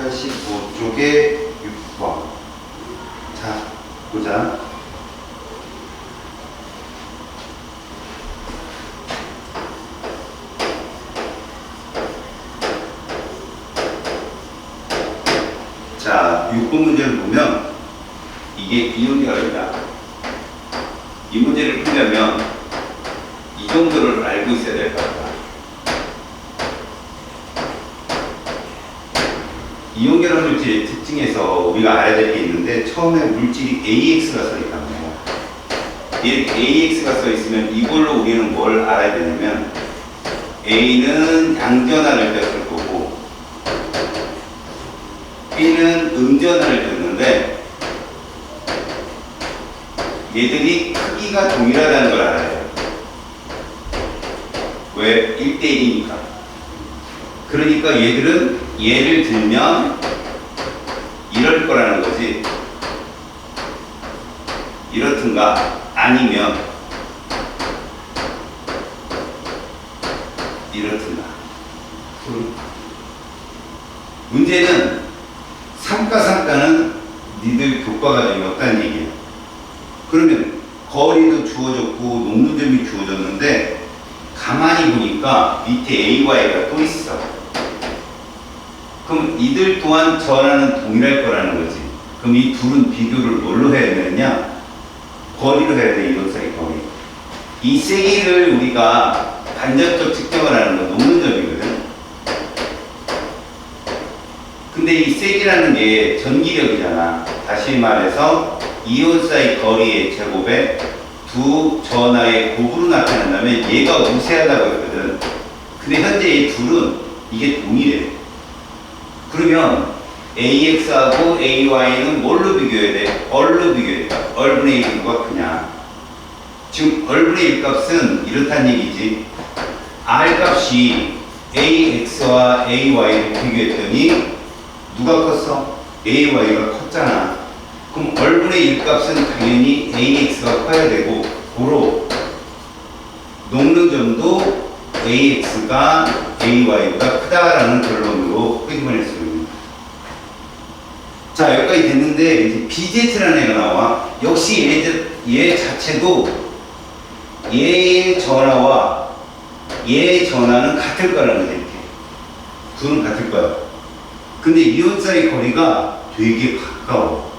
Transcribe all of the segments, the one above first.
85쪽에 6번. 자, 보자. 자, 6번 문제를 보면 이게 이온계열이다. 이 문제를 풀려면 이 정도를 알고 있어야 될 것 같다. 이온결합 물질의 특징에서 우리가 알아야 될 게 있는데, 처음에 물질이 AX가 써 있다고요. 이렇게 AX가 써 있으면 이걸로 우리는 뭘 알아야 되냐면, A는 양전환을 뺐을 거고 B는 음전환을 뺐는데, 얘들이 크기가 동일하다는 걸 알아야 돼요. 왜? 1대1이니까. 그러니까 얘들은 예를 들면 이럴 거라는 거지. 이렇든가 아니면 이렇든가. 문제는 삼가삼가는 니들 교과과정이 없다는 얘기예요. 그러면 거리도 주어졌고 녹는점이 주어졌는데, 가만히 보니까 밑에 AY가 또 있어. 그럼 이들 또한 전하는 동일할 거라는 거지. 그럼 이 둘은 비교를 뭘로 해야 되느냐? 거리로 해야 돼, 이론 사이 거리. 이 세기를 우리가 간접적 측정을 하는 건 녹는 점이거든. 근데 이 세기라는 게 전기력이잖아. 다시 말해서 이온 사이 거리의 제곱에 두 전하의 곱으로 나타낸다면 얘가 우세하다고 했거든. 근데 현재 이 둘은 이게 동일해. 그러면 AX하고 AY는 뭘로 비교해야 돼? 얼로 비교해야 돼. 얼분의 1 누가 크냐? 지금 얼분의 1 값은 이렇다는 얘기지. R 값이 AX와 AY를 비교했더니 누가 컸어? AY가 컸잖아. 그럼 얼분의 1 값은 당연히 AX가 커야 되고, 고로 녹는 점도 AX가 AY보다 크다라는 결론으로 끄집어낼 수 있습니다. 자, 여기까지 됐는데 이제 BZ라는 애가 나와. 역시 얘 자체도 얘의 전하와 얘의 전하는 같을 거라는 거지. 이렇게 둘은 같을 거야. 근데 이온 사이 거리가 되게 가까워.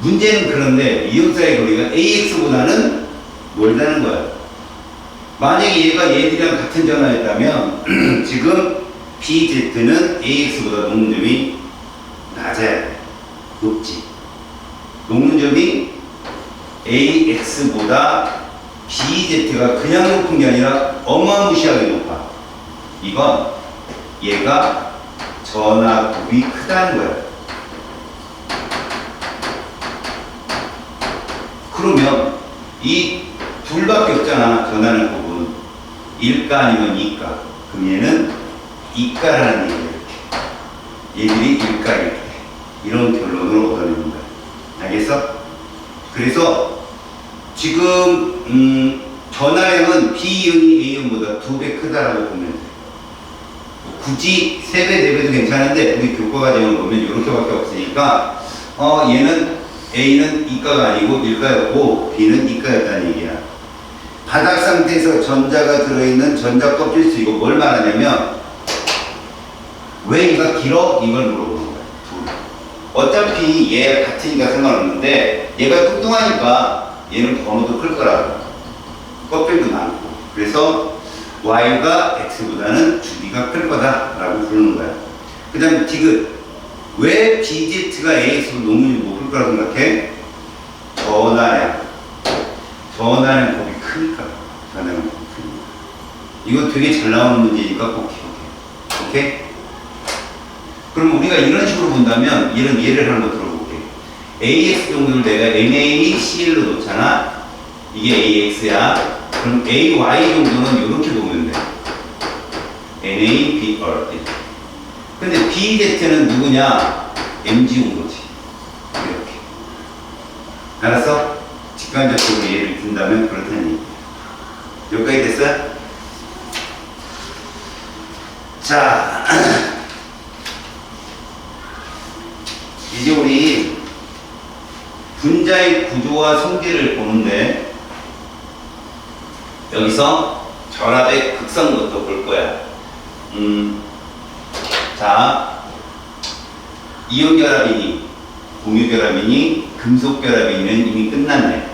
문제는 그런데 이온 사이 거리가 AX보다는 멀다는 거야. 만약에 얘가 얘들이랑 같은 전하였다면 지금 BZ는 AX보다 녹는 점이 낮아야 돼. 높지. 녹는 점이 AX보다 BZ가 그냥 높은 게 아니라 어마무시하게 높아. 이건 얘가 전하곱이 크다는 거야. 그러면 이 둘밖에 없잖아. 전하는 곱은 1가 아니면 2가. 그럼 얘는 2가라는 얘기야. 이렇게 얘들이 1가 이렇게 이런 결론을 얻어내는 거야. 알겠어? 그래서 지금 전하량은 B이온이 A이온보다 2배 크다라고 보면 돼. 굳이 3배, 4배도 괜찮은데 우리 교과과정을 보면 이렇게밖에 없으니까 얘는 A는 2가가 아니고 1가였고 B는 2가였다는 얘기야. 바닥 상태에서 전자가 들어있는 전자 껍질 수 이거 뭘 말하냐면, 왜 얘가 길어? 이걸 물어보는 거야. 둘. 어차피 얘가 같으니까 상관없는데 얘가 뚱뚱하니까 얘는 번호도 클 거라고. 껍질도 많고. 그래서 Y가 X보다는 주기가 클 거다라고 부르는 거야. 그 다음에 디귿. 왜 BZ가 AX로 녹는지 높을 거라고 생각해? 전하량 곱이 크니까. 전하량 곱이 크니까. 이거 되게 잘 나오는 문제니까 꼭 기억해. 오케이? 그럼 우리가 이런 식으로 본다면 이런 예를 한번 들어볼게. AX 정도를 내가 NaCl로 놓잖아. 이게 AX야. 그럼 AY 정도는 이렇게 보면 돼. NaBr. 근데 BZ는 누구냐? MG 온 거지. 이렇게. 알았어? 직관적으로 예를 든다면 그렇다는 얘기. 여기까지 됐어요? 자. 이제 우리 분자의 구조와 성질을 보는데 여기서 결합의 극성부터 볼 거야. 자, 이온 결합이니 공유 결합이니 금속 결합이니는 이미 끝났네.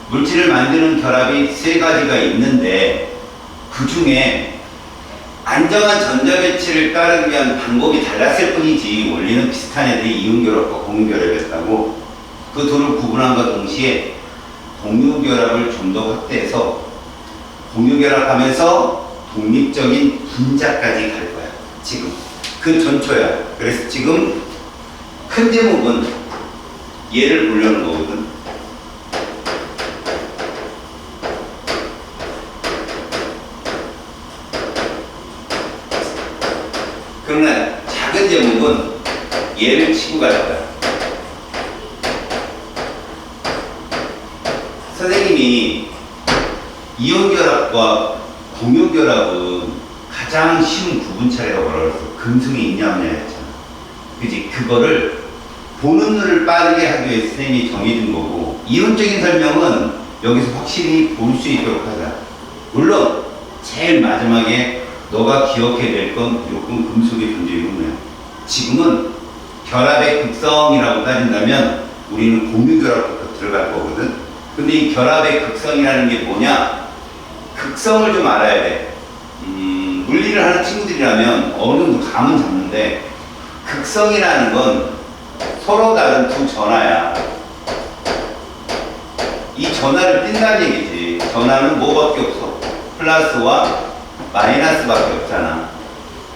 물질을 만드는 결합이 세 가지가 있는데 그 중에 안정한 전자 배치를 따르기 위한 방법이 달랐을 뿐이지 원리는 비슷한 애들이 이온 결합과 공유 결합이었다고. 그 둘을 구분함과 동시에 공유 결합을 좀 더 확대해서 공유 결합하면서 독립적인 분자까지 갈 거야. 지금 그 전초야. 그래서 지금 큰 제목은 얘를 보려는 거거든. 그러나 작은 제목은 얘를 치고 갈 거야. 선생님이 이온 결합과 공유 결합은 가장 쉬운 구분차례가 뭐라고 그랬어? 금속이 있냐 없냐 했잖아. 그지? 그거를 보는 눈을 빠르게 하기 위해 선생님이 정해준 거고, 이론적인 설명은 여기서 확실히 볼 수 있도록 하자. 물론 제일 마지막에 너가 기억해야 될 건 무조건 금속의 존재 이론이야. 지금은 결합의 극성이라고 따진다면 우리는 공유 결합부터 들어갈 거거든. 근데 이 결합의 극성이라는 게 뭐냐? 극성을 좀 알아야 돼. 물리를 하는 친구들이라면 어느 정도 감은 잡는데, 극성이라는 건 서로 다른 두 전하야. 이 전하를 띈다는 얘기지. 전하는 뭐밖에 없어? 플러스와 마이너스밖에 없잖아.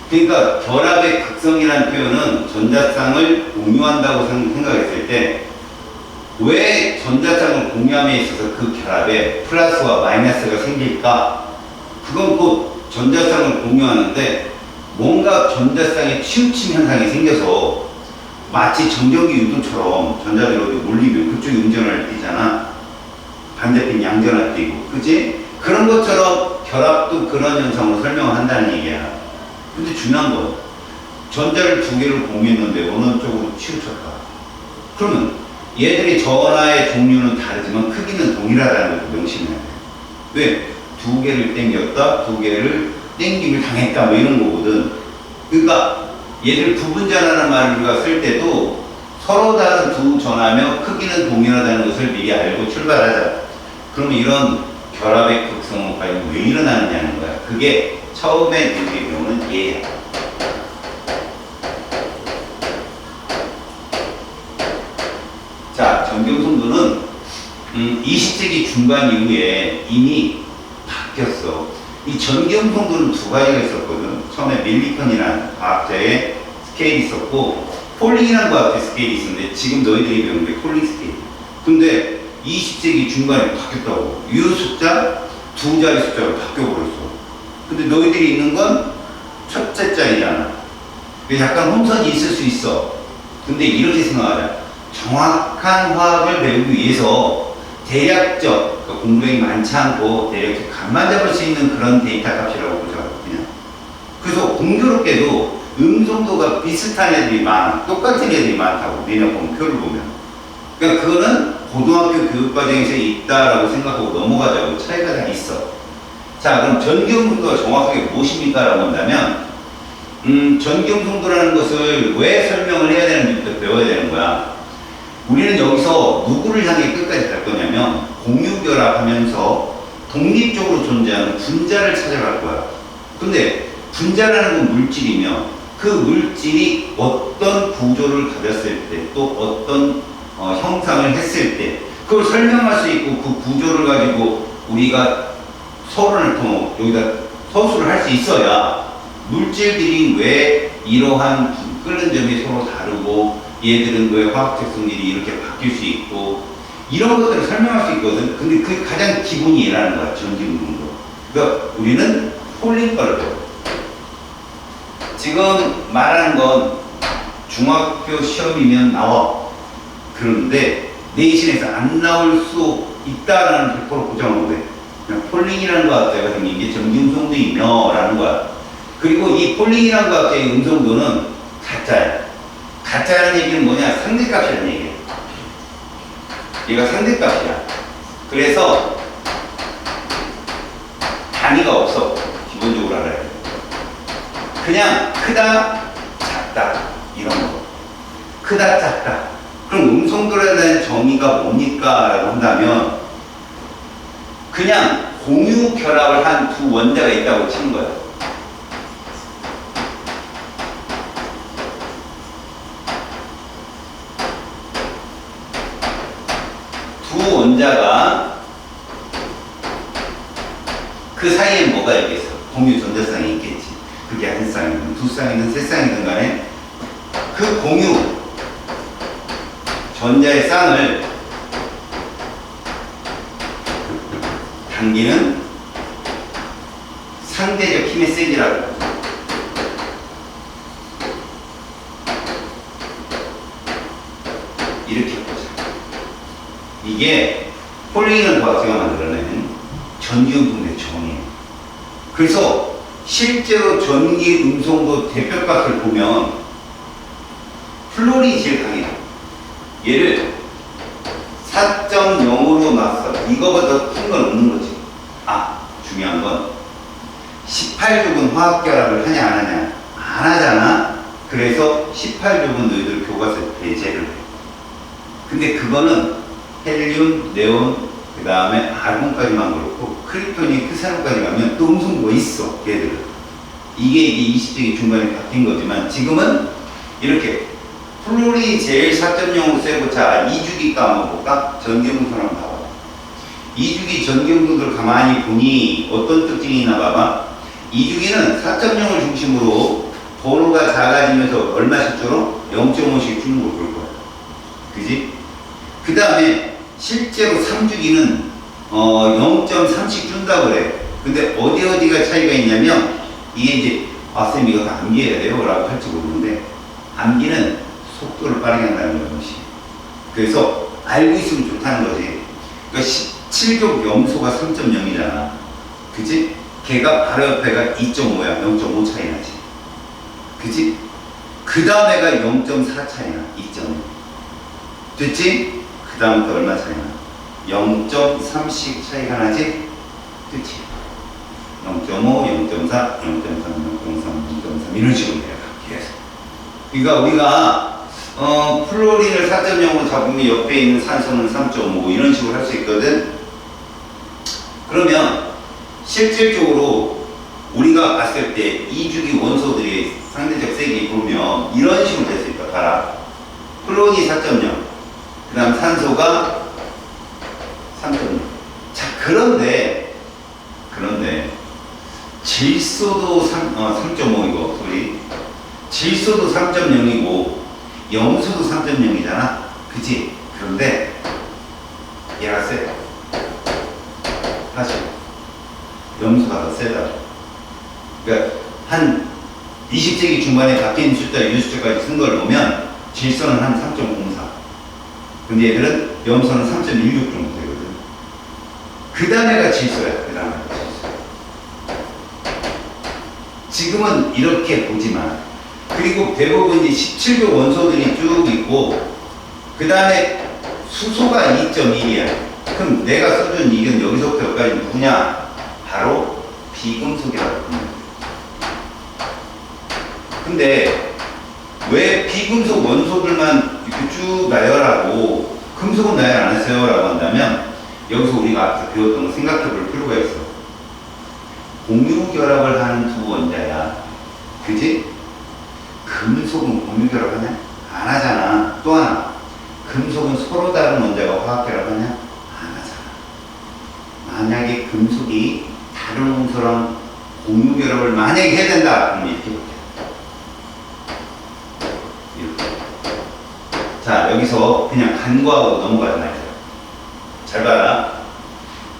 그러니까 결합의 극성이라는 표현은 전자쌍을 공유한다고 생각했을 때 왜 전자쌍을 공유함에 있어서 그 결합에 플러스와 마이너스가 생길까? 그건 꼭 전자쌍을 공유하는데 뭔가 전자쌍에 치우침 현상이 생겨서 마치 정전기 유도처럼 전자들이 몰리면 그쪽이 음전을 띄잖아. 반대편 양전을 띄고, 그지? 그런 것처럼 결합도 그런 현상으로 설명을 한다는 얘기야. 근데 중요한 건 전자를 두 개를 공유했는데 어느 쪽으로 치우쳤다. 그러면 얘들이 전하의 종류는 다르지만 크기는 동일하다는 것도 명심해야 돼. 왜? 두 개를 땡겼다, 두 개를 땡김을 당했다, 뭐 이런 거거든. 그러니까 얘들 부분전하라는 말을 우리가 쓸 때도 서로 다른 두 전하며 크기는 동일하다는 것을 미리 알고 출발하자. 그러면 이런 결합의 극성은 과연 왜 일어나느냐는 거야. 그게 처음에 우리 배우는 얘야. 자, 전경성도는 20세기 중반 이후에 이미 바뀌었어. 이 전경성도는 두 가지가 있었거든. 처음에 밀리컨이라는 과학자의 스케일이 있었고, 폴링이라는 과학자의 스케일이 있었는데, 지금 너희들이 배우는 게 폴링 스케일. 근데 20세기 중반에 바뀌었다고. 유 숫자 두 자리 숫자로 바뀌어버렸어. 근데 너희들이 있는 건 첫째 자리잖아. 약간 혼선이 있을 수 있어. 근데 이렇게 생각하자. 정확한 화학을 배우기 위해서 대략적, 그러니까 공부량이 많지 않고 대략적 감만 잡을 수 있는 그런 데이터 값이라고 보자. 그냥. 그래서 공교롭게도 음성도가 비슷한 애들이 많아. 똑같은 애들이 많다고. 니네 보면 표를 보면. 그러니까 그거는 고등학교 교육과정에서 있다라고 생각하고 넘어가자고. 차이가 다 있어. 자, 그럼 전기음성도가 정확하게 무엇입니까? 라고 한다면 전기음성도라는 것을 왜 설명을 해야 되는지부터 배워야 되는 거야. 우리는 여기서 누구를 향해 끝까지 갈 거냐면 공유결합하면서 독립적으로 존재하는 분자를 찾아갈 거야. 근데 분자라는 건 물질이며 그 물질이 어떤 구조를 가졌을 때 또 어떤 형상을 했을 때 그걸 설명할 수 있고 그 구조를 가지고 우리가 서론을 통해 여기다 서술을 할 수 있어야 물질들이 왜 이러한 끓는 점이 서로 다르고 얘들은 왜 화학적 성질이 이렇게 바뀔 수 있고 이런 것들을 설명할 수 있거든. 근데 그 가장 기본이 얘라는 거야. 전기음성도. 그러니까 우리는 폴링 거를 배워. 지금 말하는 건 중학교 시험이면 나와. 그런데 내신에서 안 나올 수 있다라는 100% 보장을 못해. 그냥 폴링이라는 과학자가 생긴 게 전기음성도이며 라는 거야. 그리고 이 폴링이라는 과학자의 음성도는 가짜야. 가짜라는 얘기는 뭐냐? 상대값이라는 얘기예요. 얘가 상대값이야. 그래서 단위가 없어. 기본적으로 알아야 돼. 그냥 크다, 작다 이런 거. 크다, 작다. 그럼 음성들에 대한 정의가 뭡니까? 라고 한다면 그냥 공유 결합을 한 두 원자가 있다고 치는 거야. 두 원자가 그 사이에 뭐가 있겠어? 공유 전자쌍이 있겠지. 그게 한 쌍이든 두 쌍이든 세 쌍이든 간에 그 공유 전자의 쌍을 당기는 상대적 힘의 세기라고. 이렇게 보자. 이게 폴링이라는 과학자가 만들어낸 전기음성의 정의예요. 그래서 실제로 전기 음성도 대표값을 보면 플로린이 제일 강해요. 얘를 4.0으로 놨어. 이거보다 큰 건 없는 거지. 아, 중요한 건 18족은 화학결합을 하냐 안 하냐? 안 하잖아. 그래서 18족은 너희들 교과서에 배제를 해. 근데 그거는 헬륨, 네온, 그 다음에 아르곤까지만 그렇고 크립톤이 크산까지 가면 또 음성도가 있어. 얘들은. 이게 20세기 중반에 바뀐 거지만 지금은 이렇게 플로린이 제일 4.0으로 세고, 자, 2주기 까먹어볼까? 전기음성 한번 봐봐. 2주기 전기음성들을 가만히 보니 어떤 특징이 있나 봐봐. 2주기는 4.0을 중심으로 번호가 작아지면서 얼마씩 줄어? 0.5씩 주는 걸 볼 거야. 그지? 그 다음에 실제로 3주기는 0.3씩 준다고 그래. 근데 어디가 차이가 있냐면 이게 이제 쌤 이거 다 암기해야 돼요? 라고 할지 모르는데 암기는 속도를 빠르게 한다는 것이. 그래서 알고 있으면 좋다는 거지. 그러니까 17족 염소가 3.0이잖아. 그치? 걔가 바로 옆에가 2.5야. 0.5 차이 나지. 그치? 그 다음에가 0.4 차이 나. 2.5. 됐지? 그 다음부터 얼마 차이 나? 0.3씩 차이가 나지? 그치? 0.5, 0.4, 0.3, 0.3 이런 식으로 내려가. 계속. 그러니까 우리가 플로린을 4.0으로 잡으면 옆에 있는 산소는 3.5 이런 식으로 할 수 있거든. 그러면 실질적으로 우리가 봤을 때 2주기 원소들이 상대적 세기 보면 이런 식으로 될 수 있다. 봐라. 플로린이 4.0, 그 다음 산소가 3.0. 자, 그런데 질소도 3.5이고 소리. 질소도 3.0이고 염소도 3.0이잖아. 그치? 그런데 얘가 세. 사실 염소가 더 세다. 그러니까 한 20세기 중반에 바뀐 숫자, 유수자까지 쓴 걸 보면 질소는 한 3.04. 근데 얘들은 염소는 3.16 정도 되거든. 그 다음에가 질소야. 그 다음에가 질소. 지금은 이렇게 보지만, 그리고 대부분 이제 17조 원소들이 쭉 있고, 그 다음에 수소가 2.1이야. 그럼 내가 써준 이건 여기서부터 여기까지 누구냐? 바로 비금속이라고 합니다. 근데 왜 비금속 원소들만 이렇게 쭉 나열하고 금속은 나열 안 했어요? 라고 한다면, 여기서 우리가 앞서 배웠던 거 생각해 볼 필요가 있어. 공유 결합을 하는 두 원자야. 그지? 금속은 공유 결합하냐? 안 하잖아. 또 하나. 금속은 서로 다른 원자가 화학 결합하냐? 안 하잖아. 만약에 금속이 다른 원소랑 공유 결합을 만약에 해야 된다. 그럼 이렇게 볼게. 이렇게. 자, 여기서 그냥 간과하고 넘어가지 말자. 잘 봐라.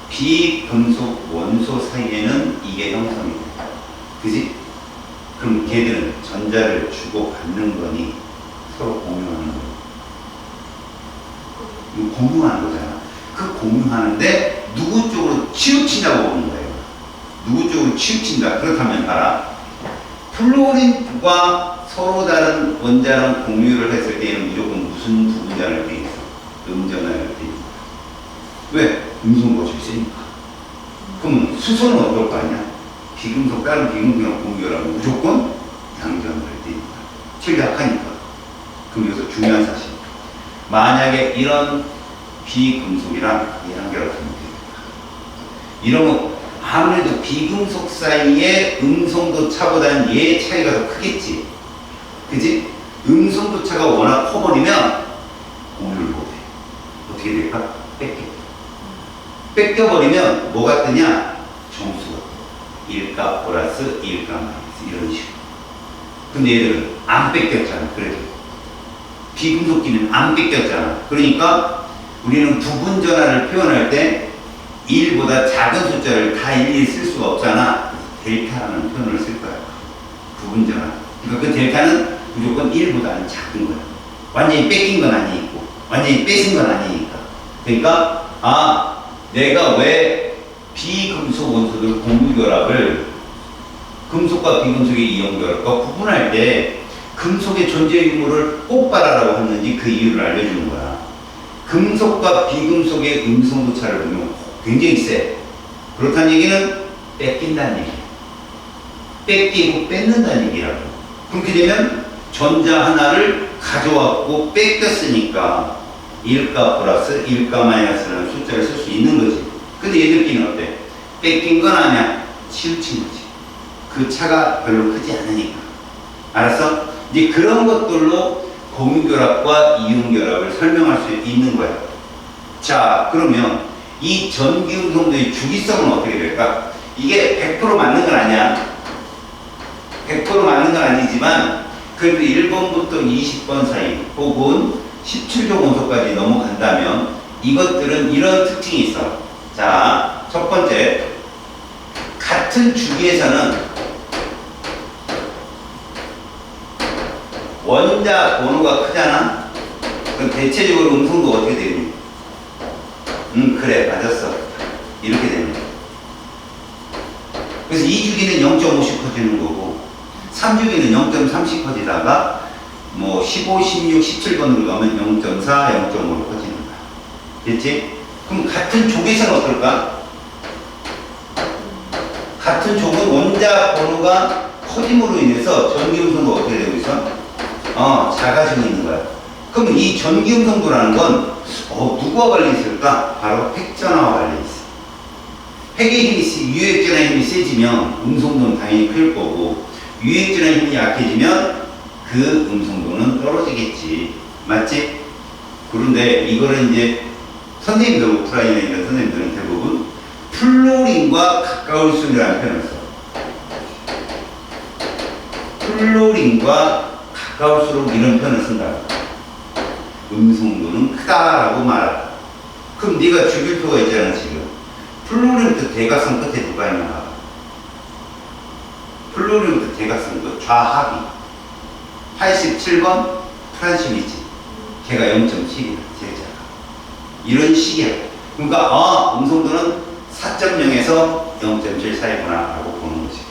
비금속 원소 사이에는 이게 형성이 돼. 그지? 그럼 걔들은 전자를 주고받는 거니 서로 공유하는 거. 이거 공유하는 거잖아. 그 공유하는데 누구 쪽으로 치우치냐고 보는 거예요. 누구 쪽으로 치우친다. 그렇다면 봐라. 플로린과 서로 다른 원자랑 공유를 했을 때는 무조건 무슨 두 분자를 돼 있어? 음전화를 돼 있어. 왜? 음성과 줄세니까. 그럼 수소는 어떨 거 아니야? 비금속, 다른 비금속이랑 공유하면 무조건 양전을 돼 있다. 제일 약하니까. 그럼 여기서 중요한 사실. 만약에 이런 비금속이랑 얘랑 결합하면 됩니다. 이러면 아무래도 비금속 사이의 음성도 차보다는 얘의 차이가 더 크겠지. 그지? 음성도 차가 워낙 커버리면 공유를 못해. 어떻게 될까? 뺏겨버리면 뭐가 뜨냐? 정수가. 1가 플러스 1가 마이너스 이런 식으로. 근데 얘들은 안 뺏겼잖아. 그래도. 비금속끼리는 안 뺏겼잖아. 그러니까 우리는 부분 전화를 표현할 때 1보다 작은 숫자를 다 일일이 쓸 수가 없잖아. 델타라는 표현을 쓸 거야. 부분 전화. 그러니까 그 델타는 무조건 1보다는 작은 거야. 완전히 뺏긴 건 아니고, 완전히 뺏은 건 아니니까. 그러니까, 내가 왜 비금속 원소들 공유결합을 금속과 비금속의 이온결합과 구분할 때 금속의 존재 유무를 꼭 봐라라고 했는지 그 이유를 알려주는 거야. 금속과 비금속의 음성도 차를 보면 굉장히 세. 그렇다는 얘기는 뺏긴다는 얘기야. 뺏기고 뺏는다는 얘기라고. 그렇게 되면 전자 하나를 가져왔고 뺏겼으니까 1가 플러스 1가 마이너스라는 숫자를 쓸 수 있는 거지. 근데 얘들끼리는 어때? 뺏긴 건 아니야. 치우친 거지. 그 차가 별로 크지 않으니까. 알았어? 이제 그런 것들로 공유결합과 이온결합을 설명할 수 있는 거야. 자, 그러면 이 전기음성도의 주기성은 어떻게 될까? 이게 100% 맞는 건 아니야. 100% 맞는 건 아니지만 그래도 1번부터 20번 사이 혹은 17조 원소까지 넘어간다면 이것들은 이런 특징이 있어. 자, 첫 번째, 같은 주기에서는 원자 번호가 크잖아? 그럼 대체적으로 음성도 어떻게 되니? 그래, 맞았어. 이렇게 됩니다. 그래서 2주기는 0.5씩 커지는 거고 3주기는 0.3씩 커지다가 뭐 15, 16, 17번으로 가면 0.4, 0.5로 커지는 거야. 됐지? 그럼 같은 족에서는 어떨까? 같은 족은 원자 번호가 커짐으로 인해서 전기음성도 어떻게 되고 있어? 작아지고 있는 거야. 그럼 이 전기음성도라는 건 누구와 관련이 있을까? 바로 핵전화와 관련이 있어. 핵의 힘이, 유핵전화의 힘이 세지면 음성도는 당연히 클 거고 유핵전화의 힘이 약해지면 그 음성도는 떨어지겠지. 맞지? 그런데 이거를 이제 선생님들, 오프라인에 있는 선생님들은 대부분 플로린과 가까울수록이라는 표현을 써. 플로린과 가까울수록 이런 표현을 쓴다. 음성도는 크다라고 말한다. 그럼 네가 주기표가 있잖아 지금. 플로린부터 대각선 끝에 누가 있나? 플로린부터 대각선 끝 좌하기 87번 프란심이지. 걔가 0.7이야. 제일 작아. 이런 식이야. 그러니까 음성도는 4.0에서 0.7 사이구나 라고 보는 거지.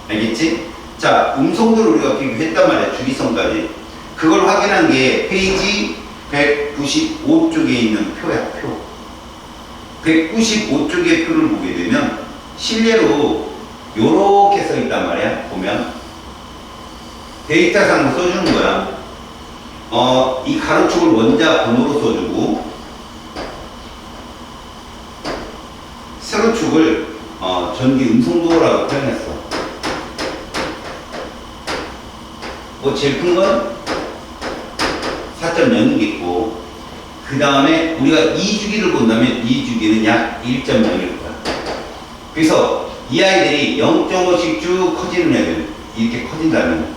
알겠지? 자, 음성도를 우리가 비교했단 말이야. 주기성까지. 그걸 확인한 게 페이지 195쪽에 있는 표야. 표. 195쪽의 표를 보게 되면 실례로 요렇게 써 있단 말이야. 보면 데이터상으로 써주는 거야. 이 가로축을 원자 번호로 써주고 세로축을 전기 음성도라고 표현했어. 뭐 제일 큰 건 4.0이 있고 그 다음에 우리가 2주기를 본다면 2주기는 약 1.0일 거야. 그래서 이 아이들이 0.5씩 쭉 커지는 애들 이렇게 커진다면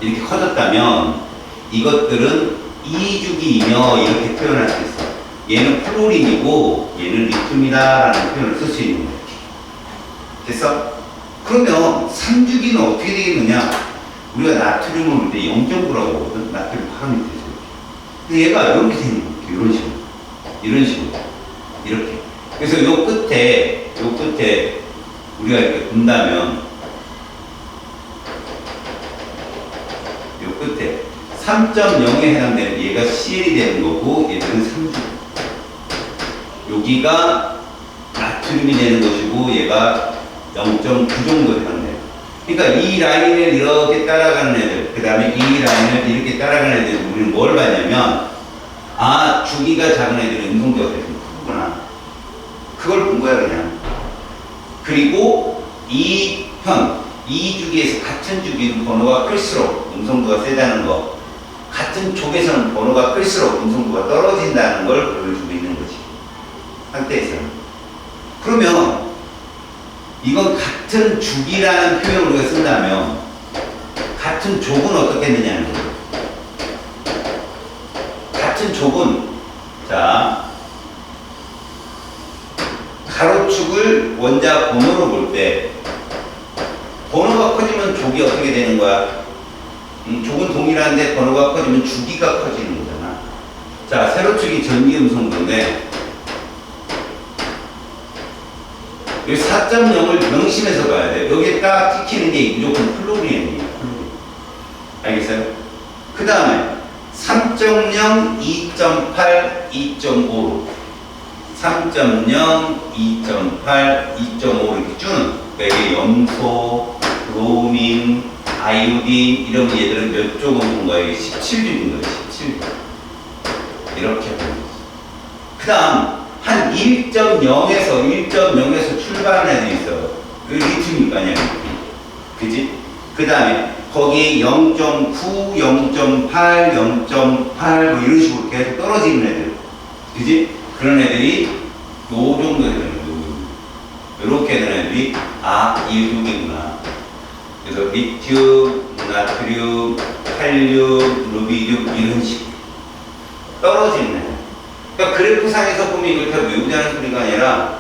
이렇게 커졌다면 이것들은 2주기이며 이렇게 표현할 수 있어. 얘는 플로린이고 얘는 리튬이다 라는 표현을 쓸 수 있는 거야. 됐어? 그러면 3주기는 어떻게 되겠느냐? 우리가 나트륨을 볼 때 0.9라고 보거든. 나트륨 파라미터에서. 근데 얘가 이렇게 되는 거야. 이런 식으로. 이런 식으로. 이렇게. 그래서 요 끝에 우리가 이렇게 본다면 끝에 3.0에 해당되는 얘가 CL이 되는 거고 얘들은 3주. 여기가 나트륨이 되는 것이고 얘가 0.9 정도 해당돼요. 그러니까 이 라인을 이렇게 따라가는 애들, 그 다음에 이 라인을 이렇게 따라가는 애들, 우리는 뭘 봤냐면, 아, 주기가 작은 애들은 운동도가 되게 크구나. 그걸 본 거야, 그냥. 그리고 이 주기에서 같은 주기는 번호가 클수록 음성도가 세다는 거, 같은 족에서는 번호가 클수록 음성도가 떨어진다는 걸 보여주고 있는 거지. 상태에서는. 그러면 이건 같은 주기라는 표현을 우리가 쓴다면 같은 족은 어떻게 되냐는 거예요. 같은 족은 자 가로축을 원자 번호로 볼 때 번호가 커지면 족이 어떻게 되는 거야? 족은 동일한데 번호가 커지면 주기가 커지는 거잖아. 자, 세로축이 전기 음성도인데 여기 4.0을 명심해서 봐야 돼. 여기에 딱 찍히는 게 무조건 플로리엔이에요. 알겠어요? 그 다음에 3.0, 2.8, 2.5로 3.0, 2.8, 2.5 이렇게 주는 이게 염소, 브로민, 아이오딘 이런 얘들은 몇 조 온 거예요? 17조인 거예요. 17조. 이렇게 보는 거죠. 그 다음 한 1.0에서 출발하는 애들이 있어. 그 리튬일 거 아니야, 리튬. 그지? 그 다음에 거기에 0.9, 0.8, 0.8 뭐 이런 식으로 계속 떨어지는 애들. 그지? 그런 애들이 요 정도 되는 거예요. 이렇게 되는 애들이 아, 이 쪽이구나. 그래서 리튬, 나트륨, 칼륨, 루비륨 이런 식으로 떨어지는 애들. 그러니까 그래프상에서 보면 이걸 다 외우자는 소리가 아니라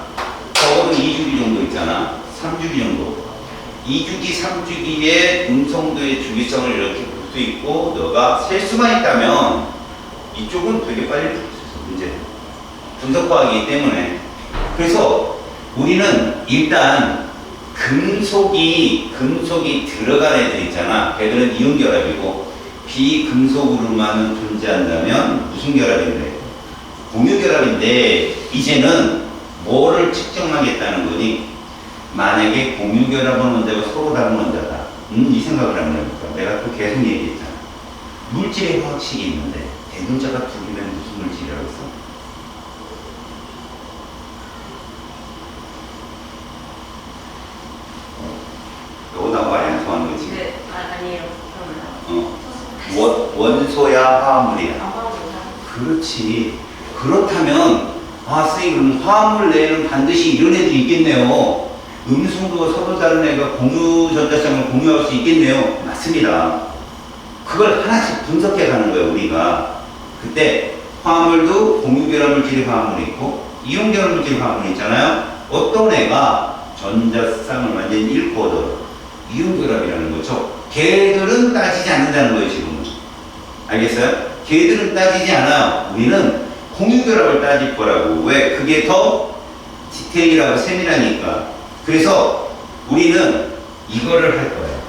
적어도 2주기 정도 있잖아. 3주기 정도. 2주기, 3주기의 음성도의 주기성을 이렇게 볼 수 있고 너가 셀 수만 있다면 이쪽은 되게 빨리 풀 수 있어. 문제. 분석과학이기 때문에. 그래서 우리는 일단 금속이 들어간 애들 있잖아. 걔들은 이온결합이고 비금속으로만 존재한다면 무슨 결합인데? 공유결합인데 이제는 뭐를 측정하겠다는 거니? 만약에 공유결합은 원자고 서로 다른 원자다. 이 생각을 하면 됩니까? 내가 또 계속 얘기했잖아. 물질의 화학식이 있는데 대분자가 두 개면 무슨 물질이라고 했어? 너 나하고 아니랑 통하는 거지? 네, 아니에요. 그러면 원소야 화합물이야. 그렇지. 그렇다면 아 선생님 그럼 화합물 내에는 반드시 이런 애들이 있겠네요. 음성도가 서로 다른 애가 공유 전자성을 공유할 수 있겠네요. 맞습니다. 그걸 하나씩 분석해 가는 거예요. 우리가 그때 화합물도 공유결합물질의 화합물이 있고 이온결합물질의 화합물이 있잖아요. 어떤 애가 전자쌍을 완전히 잃고 얻어 이온결합이라는 거죠. 걔들은 따지지 않는다는 거예요. 지금은. 알겠어요? 걔들은 따지지 않아요. 우리는 공유결합을 따질 거라고. 왜? 그게 더 디테일하고 세밀하니까. 그래서 우리는 이거를 할 거예요.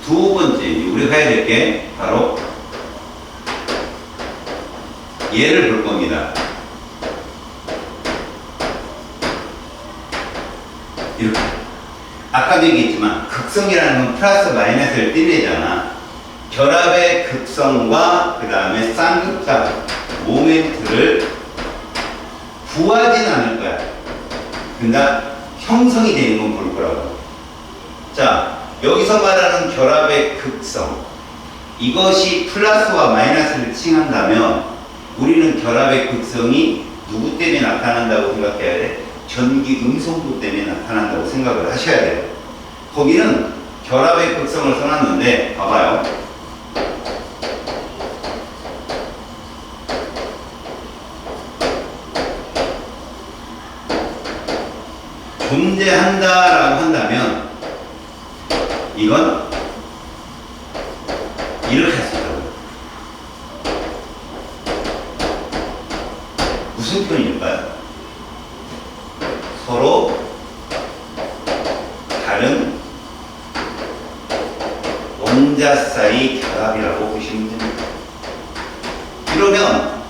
두 번째, 우리가 해야 될 게 바로 얘를 볼 겁니다. 이렇게. 아까도 얘기했지만 극성이라는 건 플러스 마이너스를 띠내잖아. 결합의 극성과 그 다음에 쌍극자 모멘트를 구하진 않을 거야. 그러니까 형성이 되는 건 볼 거라고. 자, 여기서 말하는 결합의 극성. 이것이 플러스와 마이너스를 칭한다면 우리는 결합의 극성이 누구 때문에 나타난다고 생각해야 돼? 전기 음성도 때문에 나타난다고 생각을 하셔야 돼요. 거기는 결합의 극성을 써놨는데 봐봐요. 존재한다라고 한다면 이건 이렇게 할 수 있다고요. 무슨 표현일까요? 서로 다른 원자 사이 말이 결합이라고 보시면 됩니다. 이러면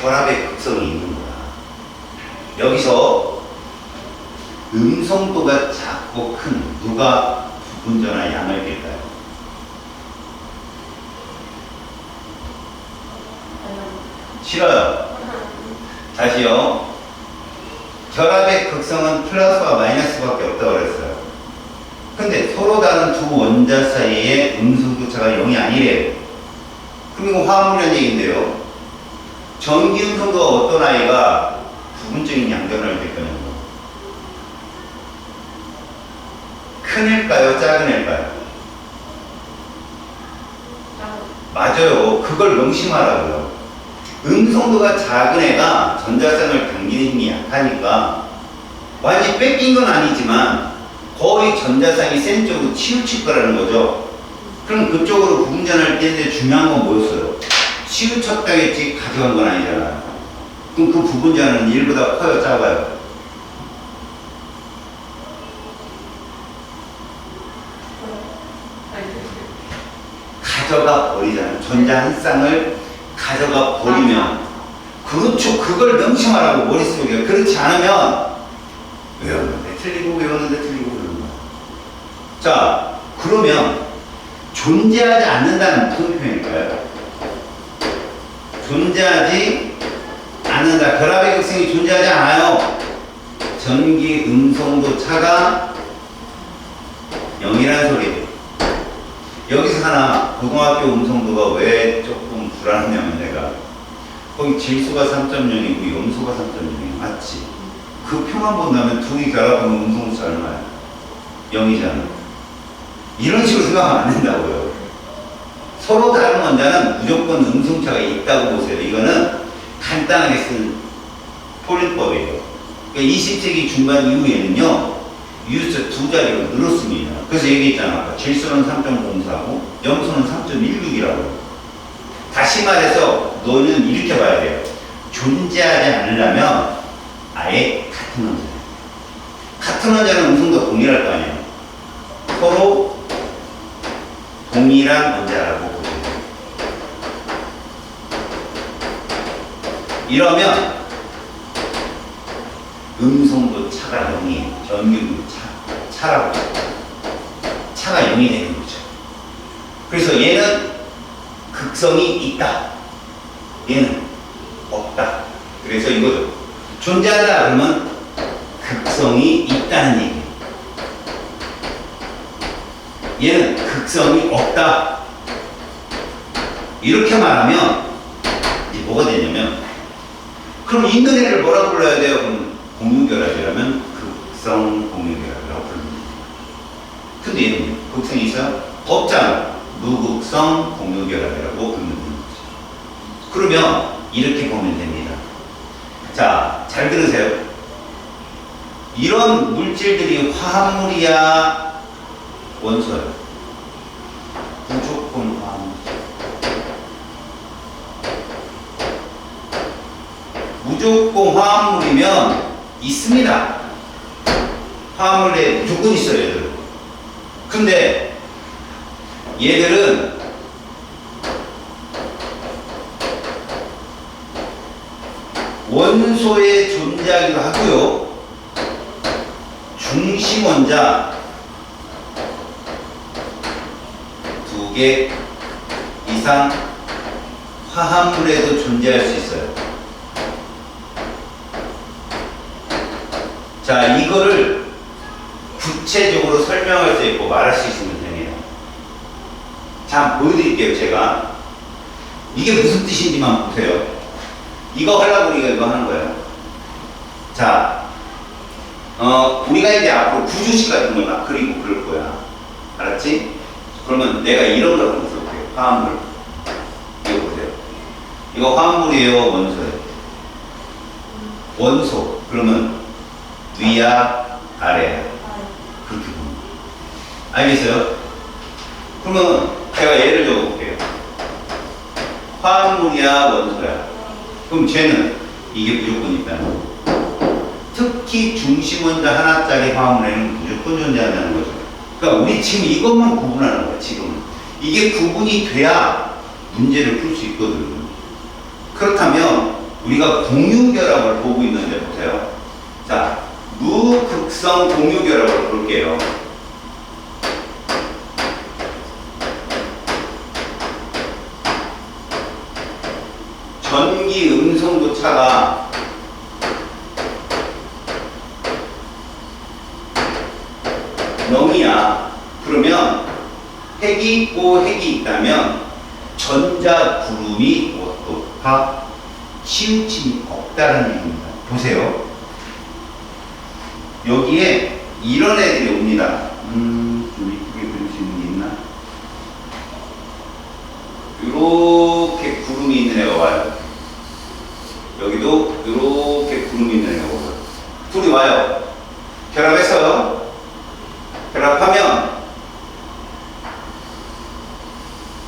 결합의 극성이 있는 거야. 여기서 음성도가 작고 큰 누가 부분전화 양을 뺄까요? 싫어요. 다시요. 결합의 극성은 플러스와 마이너스밖에 없다고 그랬어요. 근데 서로 다른 두 원자 사이의 음성도차가 0이 아니래요. 그럼 이거 화합물이라는 얘기인데요. 전기 음성도가 어떤 아이가 부분적인 양전을 될 거냐고. 큰 애일까요? 작은 애일까요? 맞아요. 그걸 명심하라고요. 음성도가 작은 애가 전자쌍을 당기는 힘이 약하니까 완전히 뺏긴 건 아니지만 거의 전자쌍이 센 쪽으로 치우칠 거라는 거죠. 그럼 그쪽으로 부분전할 때 중요한 건 뭐였어요? 치우쳤다겠지 가져간 건 아니잖아요. 그럼 그 부분전은 1보다 커요? 작아요? 가져가 버리잖아요. 전자 한 쌍을 가져가 버리면 그렇죠. 그걸 명심하라고 머릿속에. 그렇지 않으면 외웠는데 틀리고 외웠는데 틀리고 그러는 거야. 자, 그러면 존재하지 않는다는 무슨 표현일까요? 존재하지 않는다. 결합의 극성이 존재하지 않아요. 전기 음성도 차가 0이라는 소리예요. 여기서 하나 고등학교 음성도가 왜 조금 불안하냐면 내가 거기 질소가 3.0이고 염소가 3.0이야. 맞지? 그 표만 본다면 둘이 결합하면 음성도 차 얼마야? 0이잖아. 이런 식으로 생각하면 안 된다고요. 서로 다른 원자는 무조건 음성차가 있다고 보세요. 이거는 간단하게 쓴 포린법이에요. 그러니까 20세기 중반 이후에는요, 유효수 두 자리로 늘었습니다. 그래서 얘기했잖아. 아까 질소는 3.04고 염소는 3.16이라고. 다시 말해서 너는 이렇게 봐야 돼요. 존재하지 않으려면 아예 같은 원자예요. 같은 원자는 음성도 동일할 거 아니에요. 서로 동일한 원자라고 보세요. 이러면 음성도 차가 0이에요. 전기도 차라고. 차가 0이 되는 거죠. 그래서 얘는 극성이 있다. 얘는 없다. 그래서 이거죠. 존재하다 그러면 극성이 있다는 얘기예요. 얘는 극성이 없다. 이렇게 말하면 이제 뭐가 되냐면 그럼 있는 애를 뭐라고 불러야 돼요? 그럼 공유결합이라면 극성 공유결합이라고 부릅니다. 근데 얘는 극성이 있어요? 없잖아. 무극성 공유결합이라고 부르는 거죠. 그러면 이렇게 보면 됩니다. 자, 잘 들으세요. 이런 물질들이 화합물이야, 원소야? 무조건 화합물. 무조건 화합물이면 있습니다. 화합물에 무조건 있어요, 얘들은. 근데 얘들은 원소에 존재하기도 하고요. 중심 원자 2개 이상 화합물에도 존재할 수 있어요. 자, 이거를 구체적으로 설명할 수 있고 말할 수 있으면 됩니다. 자, 보여드릴게요. 제가 이게 무슨 뜻인지만 보세요. 이거 하려고 우리가 이거 하는 거예요. 자, 우리가 이제 앞으로 구주식 같은 걸 막 그리고 그럴 거야. 알았지? 그러면 내가 이런 걸 한번 써볼게요. 화합물. 이거 보세요. 이거 화합물이에요, 원소예요? 원소. 그러면 위야, 아래야. 그렇게 봅니다. 알겠어요? 그러면 제가 예를 들어볼게요. 화합물이야, 원소야. 그럼 쟤는 이게 무조건 있다는. 특히 중심 원자 하나짜리 화합물에는 무조건 존재한다는 거죠. 그러니까 우리 지금 이것만 구분하는 거야, 지금. 이게 구분이 돼야 문제를 풀 수 있거든. 그렇다면 우리가 공유결합을 보고 있는데 보세요. 자, 무극성 공유결합을 볼게요. 전기 음성도 차가0이야. 그러면 핵이 있고 핵이 있다면 전자구름이 어떻다? 치우침이 없다는 얘기입니다. 보세요. 여기에 이런 애들이 옵니다. 좀 이쁘게 그릴 수 있는 게 있나? 이렇게 구름이 있는 애가 와요. 여기도 이렇게 구름이 있는 애가 와요. 둘이 와요. 결합했어요. 결합하면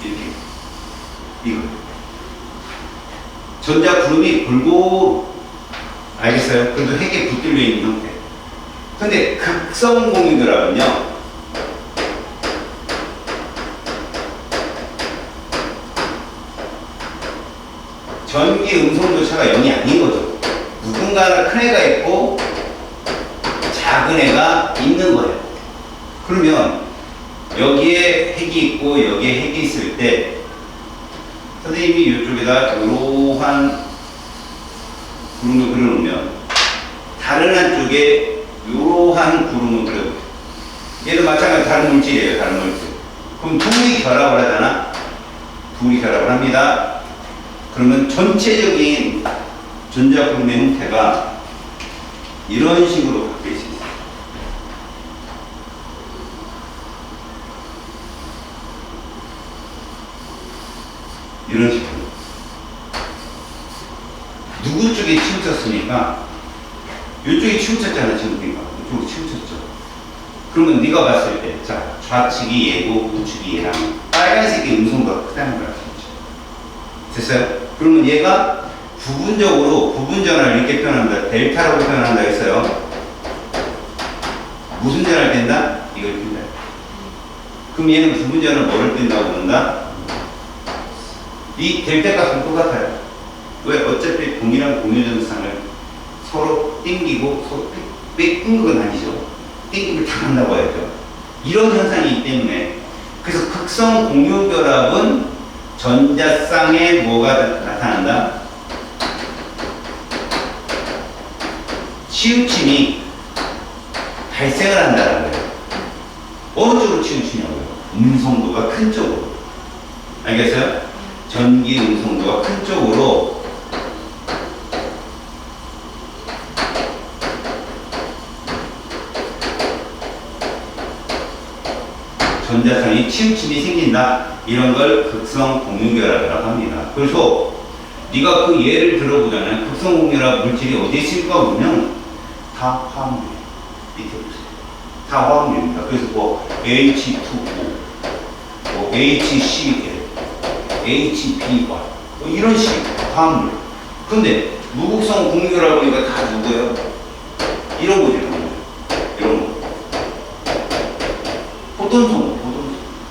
이렇게 이거 전자구름이 골고 알겠어요? 그래도 핵에 붙들려 있는 형태. 근데 극성 공유결합은요, 전기 음성도 차가 0이 아닌 거죠. 누군가는 큰 애가 있고 작은 애가 있는 거예요. 그러면 여기에 핵이 있고 여기에 핵이 있을 때 선생님이 이쪽에다 이러한 구름을 그려놓으면 다른 한쪽에 이러한 구름을 그려놓으면 얘도 마찬가지로 다른 물질이에요. 다른 물질. 그럼 둘이 결합을 하잖아. 둘이 결합을 합니다. 그러면 전체적인 전자구름의 형태가 이런 식으로 바뀔 수 있어요. 이런 식으로. 누구 쪽에 치우쳤습니까? 이쪽에 치우쳤잖아, 지금 우리가. 이쪽으로 치우쳤죠. 그러면 네가 봤을 때, 자, 좌측이 얘고 우측이 얘랑 빨간색이 음성보다 크다는 걸 알 수 있죠. 됐어요? 그러면 얘가 부분적으로 부분전환을 이렇게 표현한다. 델타라고 표현한다 했어요. 무슨 전환을 뺀다? 이걸 뺀다. 그럼 얘는 부분전환을 뭐를 뺀다고 그런다? 이 델타 값은 똑같아요. 왜? 어차피 동일한 공유전상을 서로 땡기고 서로 뺏긴 건 아니죠. 땡김을 당한다고 하죠. 이런 현상이기 때문에 그래서 극성 공유결합은 전자쌍에 뭐가 나타난다? 치우침이 발생을 한다는 거예요. 어느 쪽으로 치우치냐고요? 음성도가 큰 쪽으로. 알겠어요? 전기 음성도가 큰 쪽으로 전자쌍이 치우침이 생긴다. 이런 걸 극성 공유결합이라고 합니다. 그래서 네가 그 예를 들어보잖아요. 극성 공유결합 물질이 어디에 있을까 보면 다 화학물이에요. 밑에 보세요. 다 화학물입니다. 그래서 뭐 H2O, 뭐 HCl, HBY 뭐 이런 식 화학물. 근데 무극성 공유결합 보니까 다 누구예요? 이런 거죠. 이런 거. 포톤성,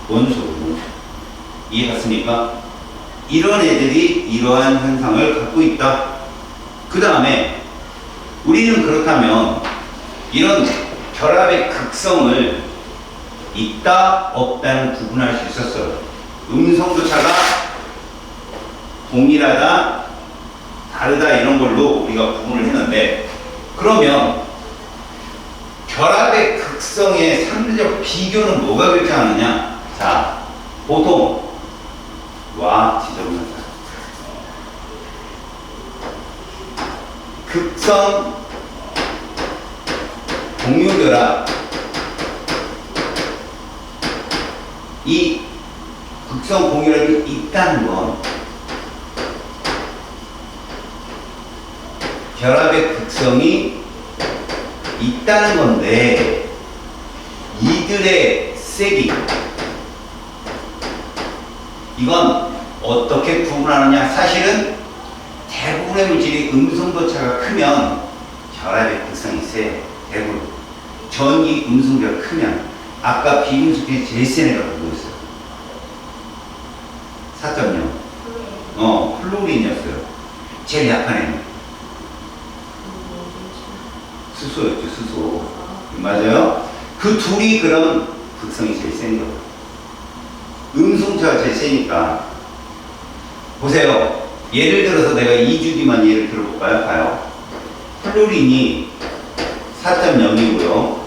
원소. 이해갔습니까? 이런 애들이 이러한 현상을 갖고 있다. 그 다음에 우리는 그렇다면 이런 결합의 극성을 있다, 없다는 구분할 수 있었어요. 음성도차가 동일하다, 다르다 이런 걸로 우리가 구분을 했는데 그러면 결합의 극성의 상대적 비교는 뭐가 결정하느냐? 자, 보통 지저분하다. 극성 공유결합 이 극성 공유결합이 있다는 건 결합의 극성이 있다는 건데 이들의 세기 이건 어떻게 구분하느냐? 사실은 대부분의 물질이 음성도차가 크면 결합의 극성이 세요. 대부분 전기 음성도가 크면 아까 비금속이 제일 센 애가 그거였어요. 4.0. 클로린이었어요. 제일 약한 애는. 수소였죠, 수소. 맞아요? 그 둘이 그럼 극성이 제일 센 거예요. 음성차가 제일 세니까. 보세요. 예를 들어서 내가 2주기만 예를 들어볼까요? 봐요. 플로린이 4.0이고요.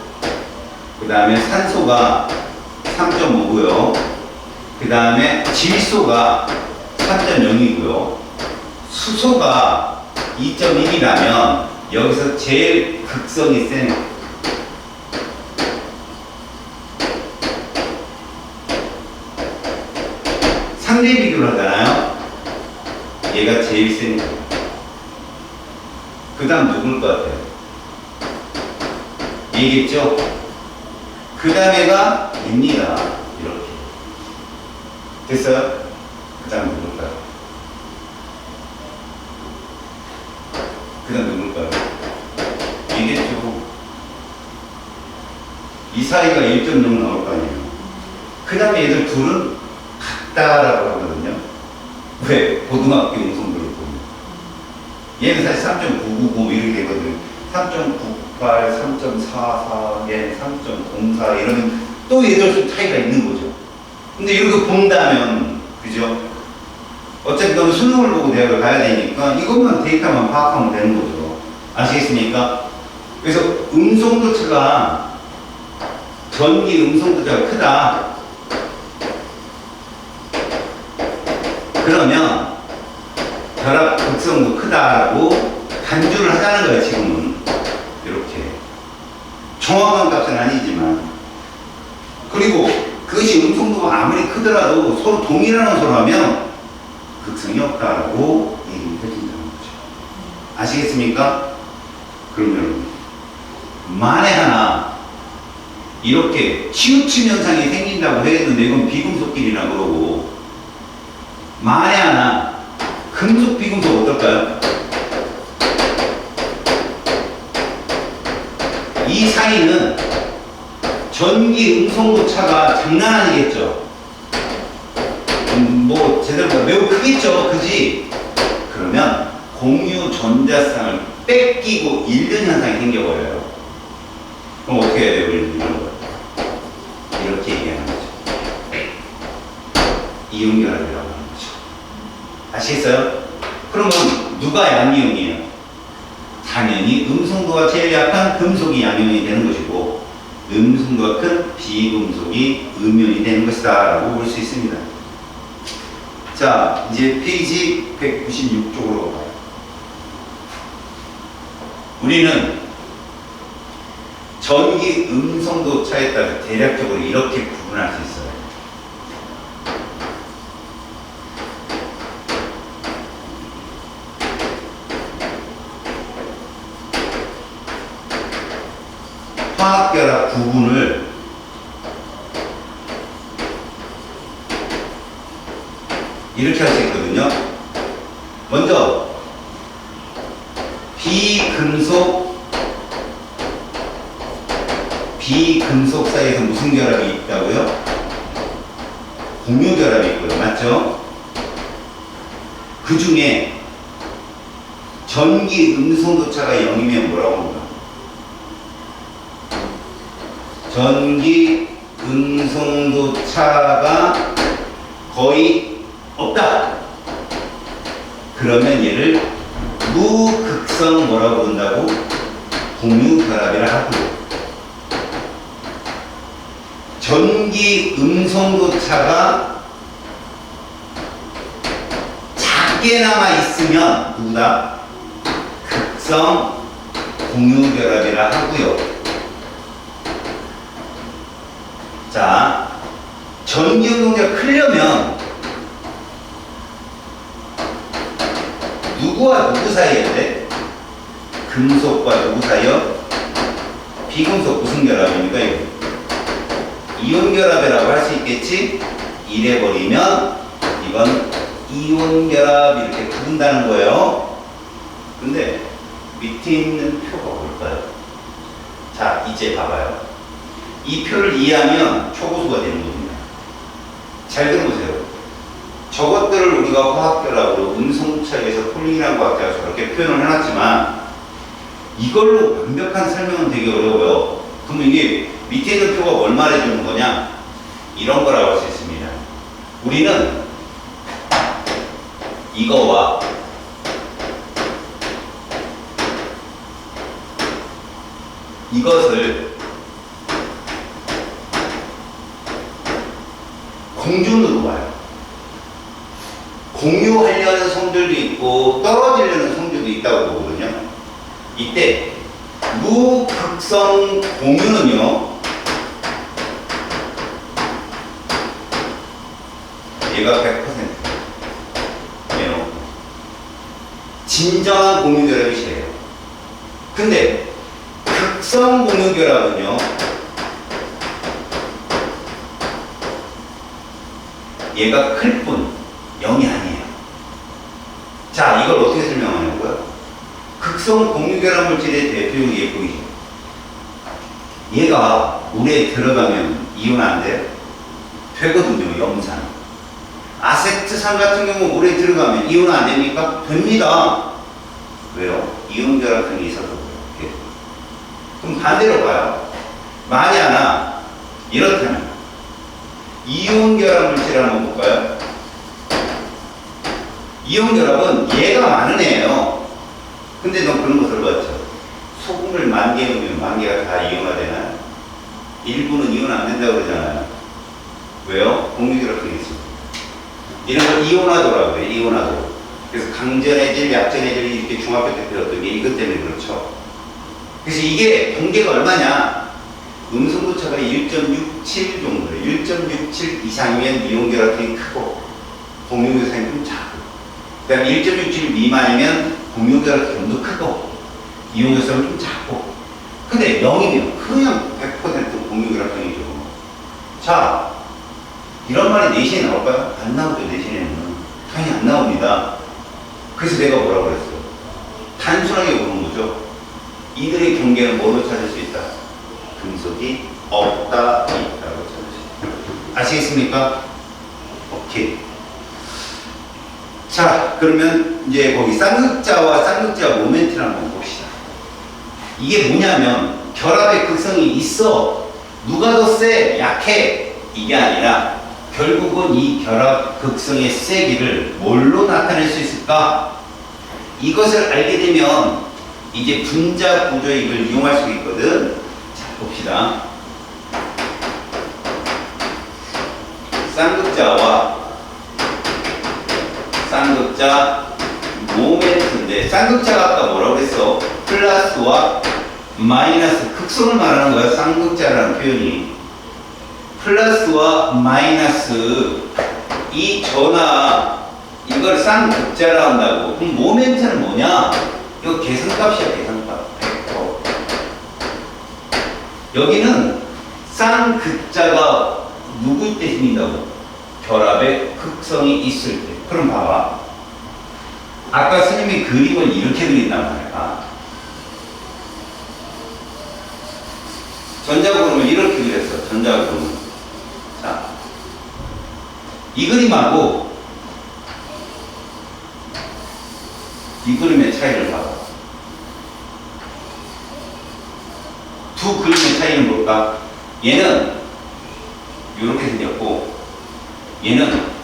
그 다음에 산소가 3.5고요. 그 다음에 질소가 3.0이고요. 수소가 2.1이라면 여기서 제일 극성이 센 상대 비교를 하잖아요. 얘가 제일 센 거예요. 그 다음 누굴 것 같아요? 얘겠죠? 그 다음에가 입니다. 이렇게. 됐어요? 그 다음 누굴까요? 그 다음 누굴까요? 얘겠죠. 이 사이가 1.0 나올 거 아니에요. 그 다음에 얘들 둘은 같다라고 하거든요. 왜? 고등학교 음성들을 보면. 얘는 사실 3.999 이렇게 되거든요. 3.98, 3.44, 얘는 3.04 이러면 또 얘들 좀 차이가 있는 거죠. 근데 이렇게 본다면, 그죠? 어차피 너는 수능을 보고 대학을 가야 되니까 이것만 데이터만 파악하면 되는 거죠. 아시겠습니까? 그래서 음성도차가 전기 음성도차가 크다. 그러면 결합 극성도 크다라고 간주를 하자는 거예요. 지금은 이렇게 정확한 값은 아니지만. 그리고 그것이 음성도가 아무리 크더라도 서로 동일한 원소로 하면 극성이 없다라고 얘기를 해준다는 거죠. 아시겠습니까? 그러면 만에 하나 이렇게 치우침 현상이 생긴다고 했는데 이건 비금속끼리나 그러고, 만에 하나 금속 비금속 어떨까요? 이 사이는 전기 음성도 차가 장난 아니겠죠? 뭐 제대로 매우 크겠죠, 그지? 그러면 공유 전자쌍을 뺏기고 잃는 현상이 생겨버려요. 그럼 어떻게 해야 돼요? 우리는 이렇게 얘기하는 거죠. 이온결합이라고 하는 거죠. 아시겠어요? 그러면 누가 양이온이에요? 당연히 음성도가 제일 약한 금속이 양이온이 되는 것이고, 음성도가 큰 비금속이 음이온이 되는 것이다 라고 볼 수 있습니다. 자, 이제 페이지 196쪽으로 가요. 우리는 전기 음성도 차에 따라 대략적으로 이렇게 구분할 수 있어요. 화학결합 구분을 이렇게 할 수 있거든요. 먼저 비금속 사이에서 무슨 결합이 있다고요? 공유결합이 있고요. 맞죠? 그 중에 전기 음성도차가 0이면 뭐라고 합니까? 전기 음성도차가 거의 없다. 그러면 얘를 무극성 뭐라고 부른다고? 공유결합이라 하고, 전기 음성도차가 작게나마 있으면 누구다? 극성 공유결합이라 하고요. 자, 전기 운동자가 크려면 누구와 누구 사이에 돼? 금속과 누구 사이요? 비금속 무슨 결합입니까? 이거? 이온 결합이라고 할 수 있겠지? 이래버리면 이건 이온 결합 이렇게 부른다는 거예요. 근데 밑에 있는 표가 뭘까요? 자, 이제 봐봐요. 이 표를 이해하면 초고수가 되는 겁니다. 잘 들어보세요. 저것들을 우리가 화학결합으로 음성차에서 폴링이라는 과학자가 저렇게 표현을 해놨지만 이걸로 완벽한 설명은 되게 어려워요. 그럼 이게 밑에 있는 표가 뭘 말해주는 거냐? 이런 거라고 할 수 있습니다. 우리는 이거와 이것을 공존으로 봐요. 공유하려는 성질도 있고 떨어지려는 성질도 있다고 보거든요. 이때 무극성 공유는요, 얘가 100% 얘는 진정한 공유결합이 싫어요. 근데 극성 공유결합은요, 얘가 클 뿐 0이 아니에요. 자, 이걸 어떻게 설명하냐고요? 극성 공유결합 물질의 대표용 얘 보이죠? 얘가 물에 들어가면 이온 안 돼요? 되거든요, 염산. 아세트산 같은 경우 물에 들어가면 이온 안 됩니까? 됩니다. 왜요? 이온 결합성이 있어서 그래요. 그럼 반대로 봐요. 만이 하나 이렇다면 이온 결합 물질 한번 볼까요? 이온 결합은 얘가 많은 애예요. 근데 너 그런 거 들어봤죠? 소금을 10,000개 넣으면 10,000개가 다 이온화되나요? 일부는 이온 안 된다고 그러잖아요. 왜요? 공유결합성이 있습니다. 이런 걸 이온화도라고 해요. 이온화도. 그래서 강전해질, 약전해질 이렇게 중학교 때 배웠던 게 이것 때문에 그렇죠. 그래서 이게 동계가 얼마냐? 음성도차가 1.67 정도예요. 1.67 이상이면 이온결합성이 크고 공유결합성이 좀 작고, 그 다음에 1.67 미만이면 공유결합성이 좀 더 크고 이온결합성이 좀 작고, 근데 0이면 그냥 100% 공유결합성이죠. 자, 이런 말이 내신에 나올까요? 안 나오죠. 내신에는 당연히 안 나옵니다. 그래서 내가 뭐라고 그랬어요? 단순하게 보는 거죠. 이들의 경계는 뭐로 찾을 수 있다? 금속이 없다, 있다고 찾을 수 있다. 아시겠습니까? 오케이. 자, 그러면 이제 거기 쌍극자와 쌍극자 모멘트를 한번 봅시다. 이게 뭐냐면 결합의 극성이 있어. 누가 더 세? 약해? 이게 아니라 결국은 이 결합 극성의 세기를 뭘로 나타낼 수 있을까? 이것을 알게 되면 이제 분자 구조의 이걸 이용할 수 있거든. 자, 봅시다. 쌍극자와 쌍극자 모멘트인데, 쌍극자가 아까 뭐라고 그랬어? 플러스와 마이너스, 극성을 말하는 거야. 쌍극자라는 표현이 플러스와 마이너스 이 전화, 이걸 쌍극자라 한다고. 그럼 모멘트는 뭐냐? 이거 계산값이야. 계산값 100%. 여기는 쌍극자가 누구일 때 생긴다고? 결합의 극성이 있을 때. 그럼 봐봐. 아까 스님이 그림을 이렇게 그린단 말이야. 전자구름을 이렇게 그렸어. 전자구름. 자, 이 그림하고 이 그림의 차이를 봐봐. 두 그림의 차이는 뭘까? 얘는 이렇게 생겼고 얘는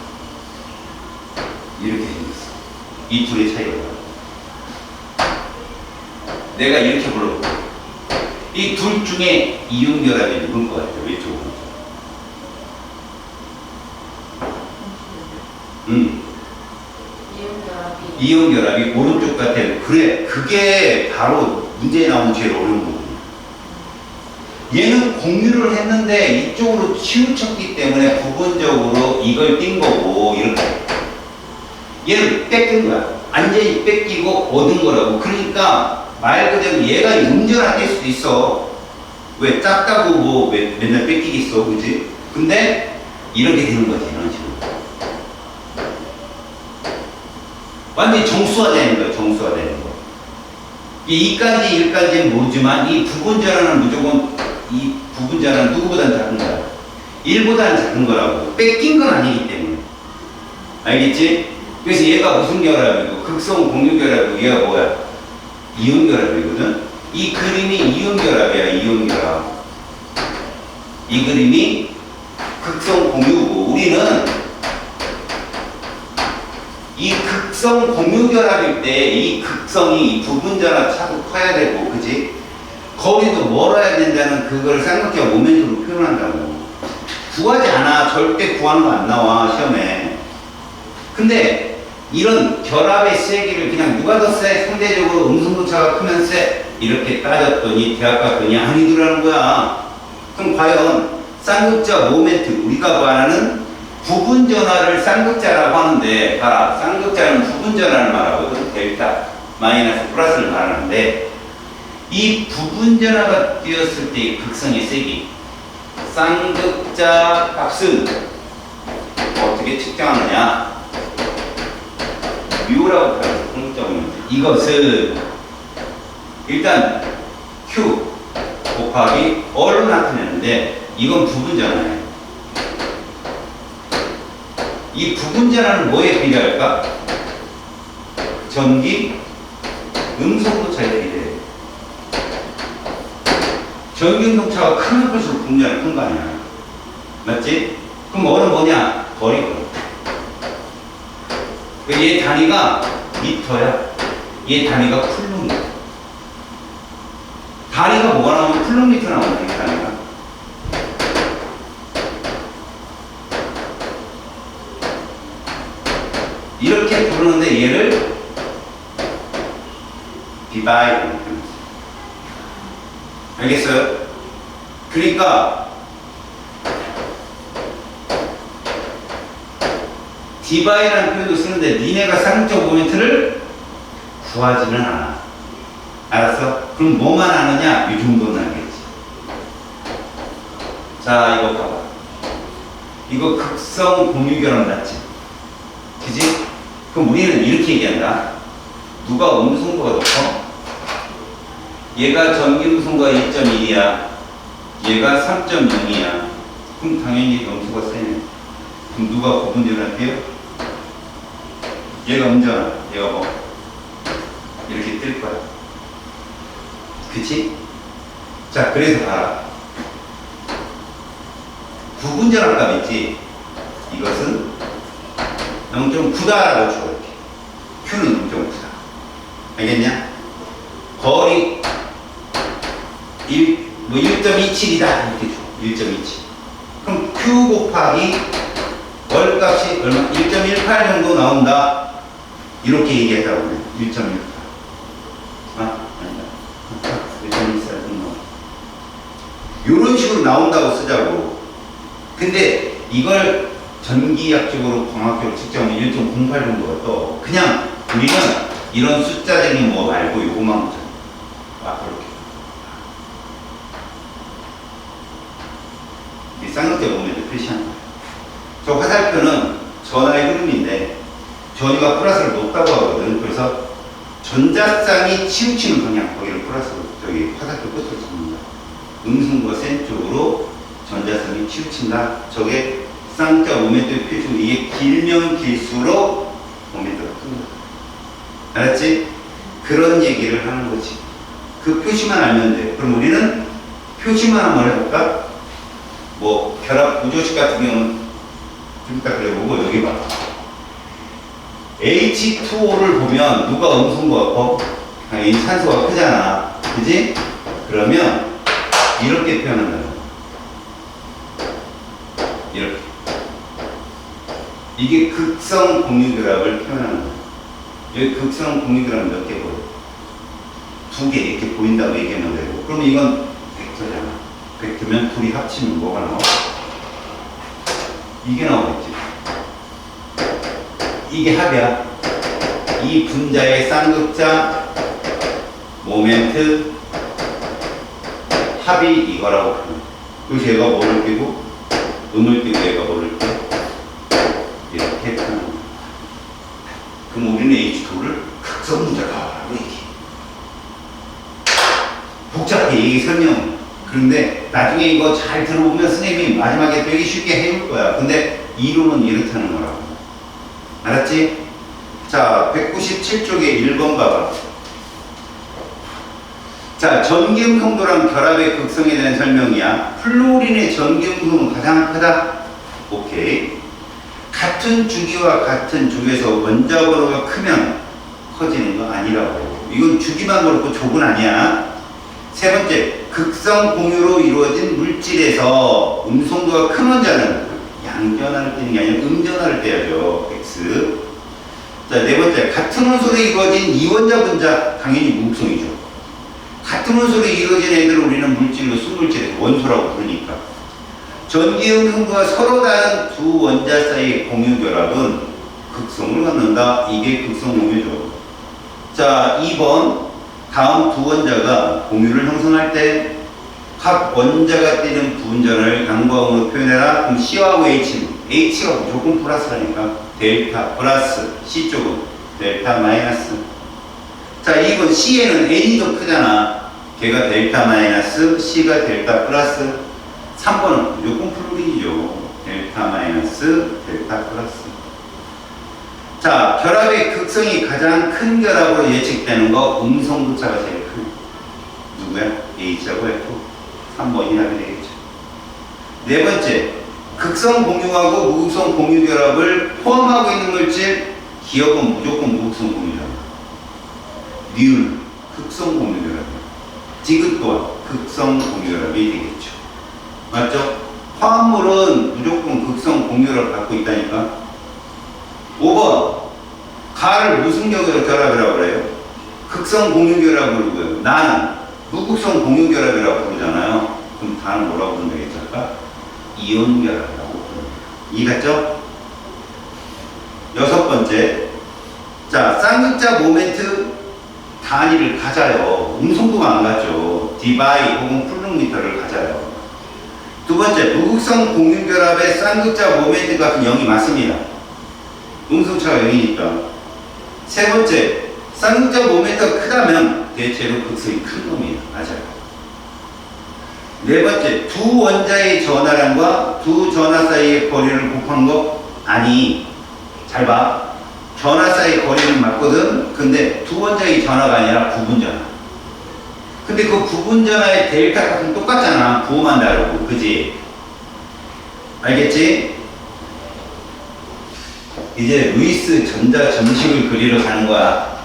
이렇게 생겼어. 이 둘의 차이가 뭐야? 내가 이렇게 불러볼게. 이 둘 중에 이온 결합이 누굴 것 같아요? 왼쪽으로. 이온 결합이 오른쪽 같아요. 그래, 그게 바로 문제에 나오는 제일 어려운 거거든요. 얘는 공유를 했는데 이쪽으로 치우쳤기 때문에 부분적으로 이걸 띈 거고, 이렇게. 얘는 뺏긴 거야. 완전히 뺏기고 얻은 거라고. 그러니까 말 그대로 얘가 운전할 수도 있어. 왜 작다고 뭐 맨날 뺏기겠어, 그지? 근데 이렇게 되는 거지, 이런 식으로. 완전히 정수화되는 거예요, 정수화되는 거. 이까지 1까지는 모르지만 이 부분자라는 무조건 이 부분자는 누구보다는 작은 거야. 1보다는 작은 거라고. 뺏긴 건 아니기 때문에. 알겠지? 그래서 얘가 무슨 결합이고 극성 공유 결합이고 얘가 뭐야? 이온 결합이거든. 이 그림이 이온 결합이야. 이온 결합. 이 그림이 극성 공유고 우리는 이 극성 공유 결합일 때 이 극성이 부분 전압 차도 커야 되고, 그지? 거리도 멀어야 된다는 그걸 쌍극기와 모멘트로 표현한다고. 구하지 않아. 절대 구하는 거 안 나와 시험에. 근데 이런 결합의 세기를 그냥 누가 더 세? 상대적으로 음성도차가 크면 세? 이렇게 따졌더니 대학 갔더니 아니더라는 거야. 그럼 과연 쌍극자 모멘트, 우리가 말하는 부분 전화를 쌍극자라고 하는데, 봐라, 쌍극자는 부분 전화를 말하거든. 델타 마이너스 플러스를 말하는데, 이 부분 전화가 뛰었을 때의 극성의 세기, 쌍극자 값은 어떻게 측정하느냐? 뮤라고 표현해서 공적으로 이것은 일단 Q 곱하기 R로 나타내는데, 이건 부분 전화예요. 이 부분 전화는 뭐에 비례할까? 전기 음성도차에 비례해. 전기 음성차가 크면 클수록 부분 전화가 큰 거 아니야. 맞지? 그럼 R은 뭐냐? 거리거든. 얘 단위가 미터야. 얘 단위가 쿨롱이야. 단위가 뭐가 나오면 쿨롱미터 나온다. 이 단위가. 이렇게 부르는데 얘를 디바이드. 알겠어요? 그러니까 디바이라는 표현도 쓰는데 니네가 쌍극자 모멘트를 구하지는 않아. 알았어? 그럼 뭐만 아느냐? 이 정도는 알겠지. 자, 이거 봐봐. 이거 극성 공유결합 맞지? 그지? 그럼 우리는 이렇게 얘기한다. 누가 음성도가 높아? 얘가 전기 음성도가 1.1이야. 얘가 3.0이야. 그럼 당연히 음수가 세네. 그럼 누가 구분전할게요? 얘가 음전하. 얘가 뭐? 이렇게 뜰 거야. 그치? 자, 그래서 봐라. 구분전압값 있지? 이것은 0.9다라고 줘. 이렇게. Q는 0.9다. 알겠냐? 거리 1.27이다. 이렇게 줘. 1.27. 그럼 Q 곱하기 월값이 얼마? 1.18 정도 나온다. 이렇게 얘기했다고 그래. 1.18. 아, 아니다. 1.14 정도. 이런 식으로 나온다고 쓰자고. 근데 이걸 전기약적으로 광학적으로 측정하면 1.08 정도가 또 그냥 우리는 이런 숫자적인 뭐 말고 요것만 보자. 아, 그렇게. 이 쌍극자 모멘트 표시하는 거예요. 저 화살표는 전하의 흐름인데 전위가 플러스를 놓다고 하거든. 그래서 전자쌍이 치우치는 방향, 거기를 플러스로 저기 화살표 끝으로 잡는다. 음성도가 센 쪽으로 전자쌍이 치우친다. 저게 쌍극자 모멘트의 표시고, 이게 길면 길수록 모멘트가 큽니다. 알았지? 그런 얘기를 하는 거지. 그 표시만 알면 돼. 그럼 우리는 표시만 한번 해볼까? 뭐 결합 구조식 같은 경우는 좀 이따 그려보고, 여기 봐. H2O를 보면 누가 음성도가 커? 이 산소가 크잖아. 그지? 그러면 이렇게 표현한다. 이렇게. 이게 극성 공유결합을 표현하는 거야. 여기 극성 공유결합 몇 개 보여? 2개 이렇게 보인다고 얘기하면 되고. 그럼 이건 벡터잖아. 벡터면 둘이 합치면 뭐가 나와? 이게 나오겠지. 이게 합이야. 이 분자의 쌍극자 모멘트 합이 이거라고 하는 거야. 그래서 얘가 뭐를 띄고 음을 띄고 얘가 뭐를 띄고 이렇게 표현하는 거야. 그럼 우리는 H2를 극성분자라고 얘기해. 복잡해, 이게 설명. 그런데 나중에 이거 잘 들어보면 선생님이 마지막에 되게 쉽게 해줄 거야. 근데 이론은 이렇다는 거라고. 알았지? 자, 197쪽에 1번 봐봐. 자, 전기음성도랑 결합의 극성에 대한 설명이야. 플루오린의 전기음성은 가장 크다. 오케이. 같은 주기와 같은 족에서 원자번호가 크면 커지는 거 아니라고. 이건 주기만 그렇고 족은 아니야. 세 번째, 극성 공유로 이루어진 물질에서 음성도가 큰 원자는 양전하를 떼는 게 아니라 음전하를 떼야죠. X. 자, 네 번째, 같은 원소로 이루어진 이원자 분자 당연히 무극성이죠. 같은 원소로 이루어진 애들을 우리는 물질로 순물질에서 원소라고 부르니까. 전기음성도가 서로 다른 두 원자 사이의 공유 결합은 극성을 갖는다. 이게 극성 공유죠. 자, 2번. 다음 두 원자가 공유를 형성할 때 각 원자가 띄는 부분전을 양과음으로 표현해라. 그럼 C하고 H는 H가 무조건 플러스라니까 델타 플러스, C쪽은 델타 마이너스. 자, 2번 C에는 N이 더 크잖아. 걔가 델타 마이너스, C가 델타 플러스. 3번은 무조건 플루린이죠. 델타 마이너스, 델타 플러스. 자, 결합의 극성이 가장 큰 결합으로 예측되는 거 음성도차가 제일 큰. 누구야? H하고 F. 3번이 답이 되겠죠. 네 번째, 극성 공유하고 무극성 공유 결합을 포함하고 있는 물질, 기억은 무조건 무극성 공유잖아. 니은, 극성 공유 결합. 디귿 또한 극성 공유 결합이 되겠죠. 맞죠? 화합물은 무조건 극성 공유 결합을 갖고 있다니까. 5번, 가를 무슨 결합이라고 그래요? 극성 공유 결합을 부르고요. 나는 무극성 공유 결합이라고 부르잖아요. 그럼 다는 뭐라고 부르면 되겠을까? 이온 결합이라고 부릅니다. 이해갔죠? 여섯 번째, 자, 쌍극자 모멘트 단위를 가져요. 음성도가 안 같죠. 디바이 혹은 플루미터를 가져요. 두 번째, 무극성 공유 결합의 쌍극자 모멘트 값은 0이 맞습니다. 음성차가 0이니까. 세 번째, 쌍극자 모멘트가 크다면 대체로 극성이 큰 놈이에요. 맞아요. 네 번째, 두 원자의 전하량과 두 전하 사이의 거리를 곱한 거 아니. 잘 봐. 전하 사이의 거리는 맞거든. 근데 두 원자의 전하가 아니라 부분전하. 근데 그 부분전하의 델타 값은 똑같잖아. 부호만 다르고. 그지? 알겠지? 이제 루이스 전자 점식을 그리러 가는 거야.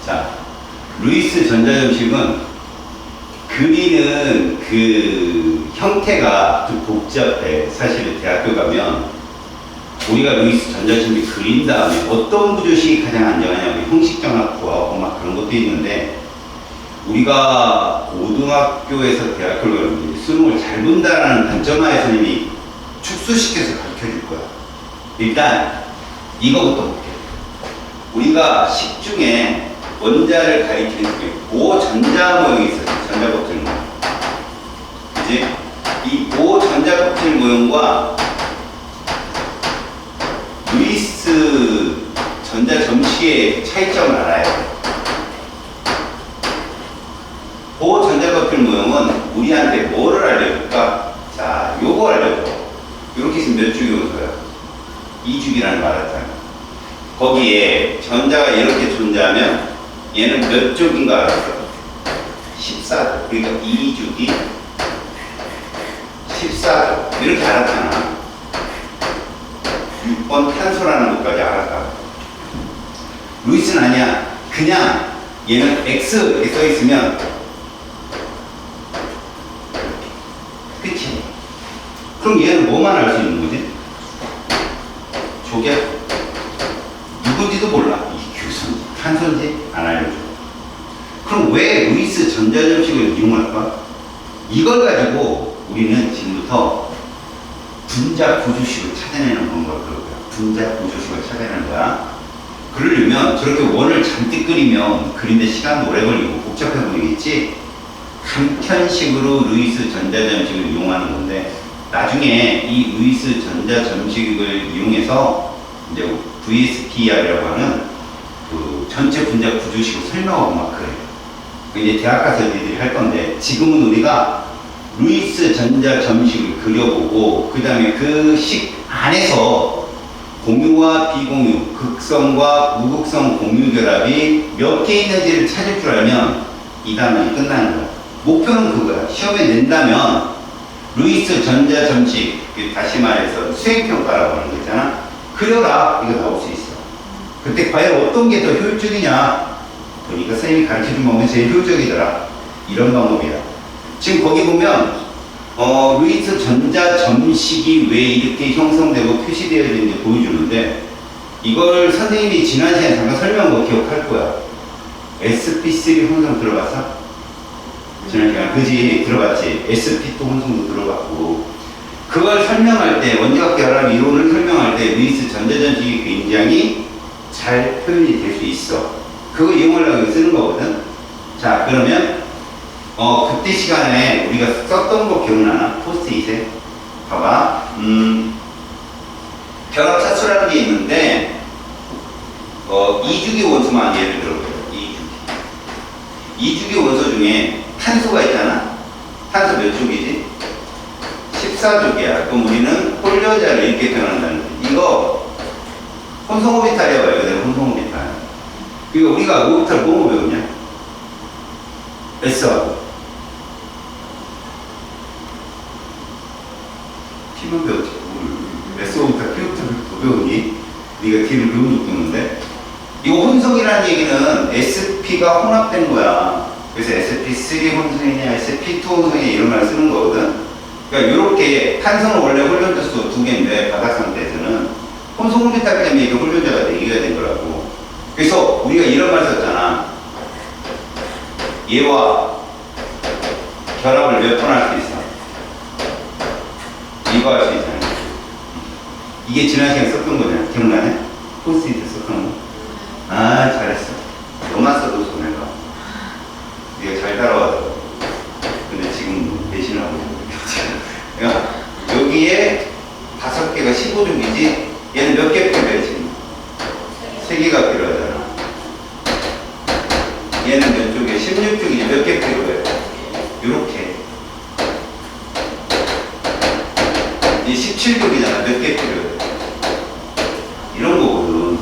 자, 루이스 전자 점식은 그리는 그 형태가 좀 복잡해. 사실은 대학교 가면 우리가 루이스 전자 점식 그린 다음에 어떤 구조식이 가장 안정하냐면 형식정학 구하고 막 그런 것도 있는데, 우리가 고등학교에서 대학교를 가면 수능을 잘 본다라는 관점하에서 이미 축소시켜서 가르쳐 줄 거야. 일단 이거부터 볼게. 우리가 식 중에 원자를 가리키는 게 고전자 모형이 있어요. 전자 껍질 모형. 그지? 이 고전자 껍질 모형과 루이스 전자 점식의 차이점을 알아야 돼. 고전자 껍질 모형은 우리한테 뭐를 알려줄까? 자, 요거 알려줘. 이렇게 있으면 몇 주기 원소야? 2주기라는 거 알았잖아. 거기에 전자가 이렇게 존재하면 얘는 몇 쪽인가 알았어? 14쪽. 그러니까 2주기 14쪽. 이렇게 알았잖아. 6번 탄소라는 것까지 알았다. 루이스는 아니야. 그냥 얘는 X 이렇게 써있으면, 그치? 그럼 얘는 뭐만 알 수 있는 거지? 조개? 누군지도 몰라. 이 교수인지 탄소인지 안 알려줘. 그럼 왜 루이스 전자점식을 이용할까? 이걸 가지고 우리는 지금부터 분자 구조식을 찾아내는 방법을 그럴 거야. 분자 구조식을 찾아내는 거야. 그러려면 저렇게 원을 잔뜩 그리면 그린데 시간도 오래 걸리고 복잡해 보이겠지? 간편식으로 루이스 전자점식을 이용하는 건데, 나중에 이 루이스 전자점식을 이용해서 이제 VSPR이라고 하는 그 전체 분자 구조식을 설명하고 막 그래요. 이제 대학 가서 니들이 할 건데, 지금은 우리가 루이스 전자 점식을 그려보고, 그 다음에 그 식 안에서 공유와 비공유, 극성과 무극성 공유 결합이 몇 개 있는지를 찾을 줄 알면 이 단원이 끝나는 거야. 목표는 그거야. 시험에 낸다면 루이스 전자 점식, 다시 말해서 수행평가라고 하는 거 있잖아. 그려라. 이거 나올 수 있어. 그때 과연 어떤 게 더 효율적이냐? 보니까 선생님이 가르쳐준 방법이 제일 효율적이더라. 이런 방법이야. 지금 거기 보면 루이스 전자 점식이 왜 이렇게 형성되고 표시되어 있는지 보여주는데, 이걸 선생님이 지난 시간에 잠깐 설명한 거 기억할 거야. sp3 혼성 들어봤어? 지난 시간에 그지? 들어봤지? sp2 혼성도 들어봤고, 그걸 설명할 때, 원자학 결합 이론을 설명할 때 루이스 전자 점식이 굉장히 잘 표현이 될 수 있어. 그거 이용하려고 쓰는 거거든. 자, 그러면 그때 시간에 우리가 썼던 거 기억나나? 포스트잇에 봐봐. 결합 차수라는 게 있는데 2주기 원소만 예를 들어보자. 2주기 원소 중에 탄소가 있잖아. 탄소 몇 쪽이지? 14쪽이야. 그럼 우리는 홀여자를 이렇게 표현한다는 거지. 이거 혼성오비탈이라고 해요. 그대로 혼성오비탈. 이거 우리가 오비탈 뭐뭐 배웠냐? S하고 P만 배웠지. S오비탈, P오비탈 더 배웠니? 네가 T를 배운 적도 없는데. 이거 혼성이라는 얘기는 SP가 혼합된 거야. 그래서 SP3 혼성이냐, SP2 혼성이냐 이런 말 쓰는 거거든. 그러니까 이렇게 탄소는 원래 홀연자수 2개인데 바닥 상태에서는 혼성오비탈 때문에 이게 홀연자가 4개가 된 거라고. 그래서 우리가 이런 말 썼잖아. 얘와 결합을 몇 번 할 수 있어? 이거 할 수 있잖아. 이게 지난 시간에 썼던 거잖아. 기억나네? 포스트잇에 썼던 거. 아, 잘했어. 너만 써도 손해가. 네가 잘 따라와서. 근데 지금 배신하고 있어. 그러니까 여기에 5개가 15쪽이지. 얘는 몇 개 필요해 지금? 3개가 필요하잖아. 얘는 몇 쪽에 16쪽이지. 몇 개 필요해? 요렇게. 이 17쪽이잖아. 몇 개 필요해? 이런 거거든.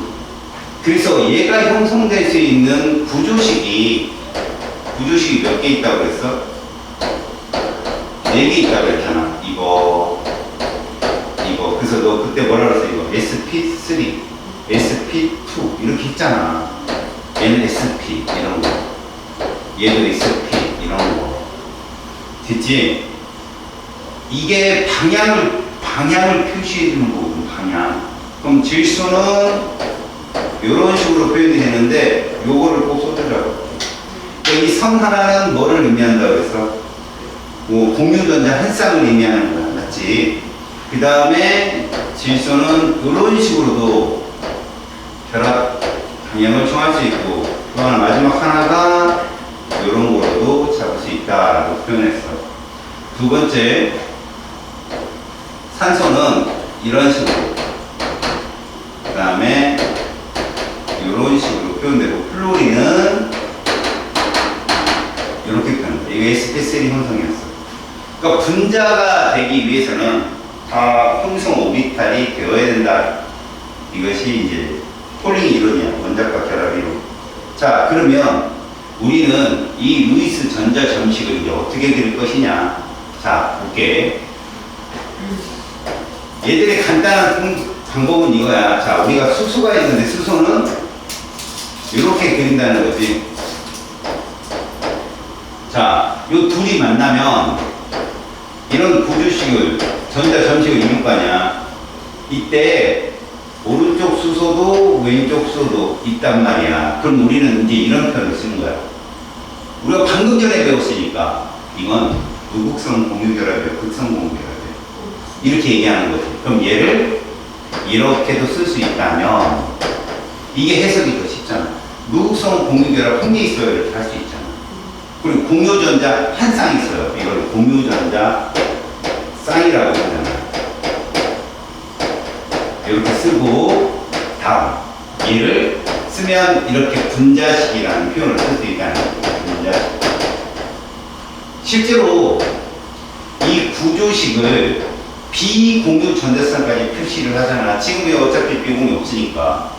그래서 얘가 형성될 수 있는 구조식이 몇 개 있다고 그랬어? 4개 있다고 그랬잖아. 이거. 그래서 너 그때 뭐라 그랬어? 이거 SP3, SP2 이렇게 있잖아. 얘는 SP 이런 거, 얘도 SP 이런 거. 됐지? 이게 방향을 표시해 주는 거거든. 방향. 그럼 질소는 이런 식으로 표현이 되는데 요거를 꼭 써주라고. 이 선 하나는 뭐를 의미한다고 해서 공유전자 한 쌍을 의미하는 거야. 맞지? 그 다음에 질소는 이런 식으로도 결합 방향을 정할 수 있고, 또 하나 마지막 하나가 이런 거로도 잡을 수 있다라고 표현했어. 두 번째, 산소는 이런 식으로, 그 다음에 이런 식으로 표현되고, 플로리는 이렇게 표현돼. 이거 sp3 혼성이었어. 그러니까 분자가 되기 위해서는 다 형성 오비탈이 되어야 된다. 이것이 이제 폴링 이론이야. 원자과 결합 이론. 자, 그러면 우리는 이 루이스 전자 점식을 이제 어떻게 그릴 것이냐. 자, 볼게. 얘들의 간단한 방법은 이거야. 자, 우리가 수소가 있는데 수소는 이렇게 그린다는 거지. 자, 요 둘이 만나면 이런 구조식을 전자 점식을 이룰 거 아니야. 이때 오른쪽 수소도 왼쪽 수소도 있단 말이야. 그럼 우리는 이제 이런 표현을 쓰는 거야. 우리가 방금 전에 배웠으니까 이건 무극성 공유결합이에요, 극성 공유결합이에요. 이렇게 얘기하는 거지. 그럼 얘를 이렇게도 쓸 수 있다면 이게 해석이 더 쉽잖아. 무극성 공유결합 한 개 있어요. 이렇게 할 수 있잖아. 그리고 공유전자 한 쌍 있어요. 이걸 공유전자 쌍이라고 하잖아. 이렇게 쓰고, 다음 얘를 쓰면 이렇게 분자식이라는 표현을 쓸 수 있다는 거예요. 전자식. 실제로 이 구조식을 비공유 전자쌍까지 표시를 하잖아. 지금이 어차피 비공유 없으니까.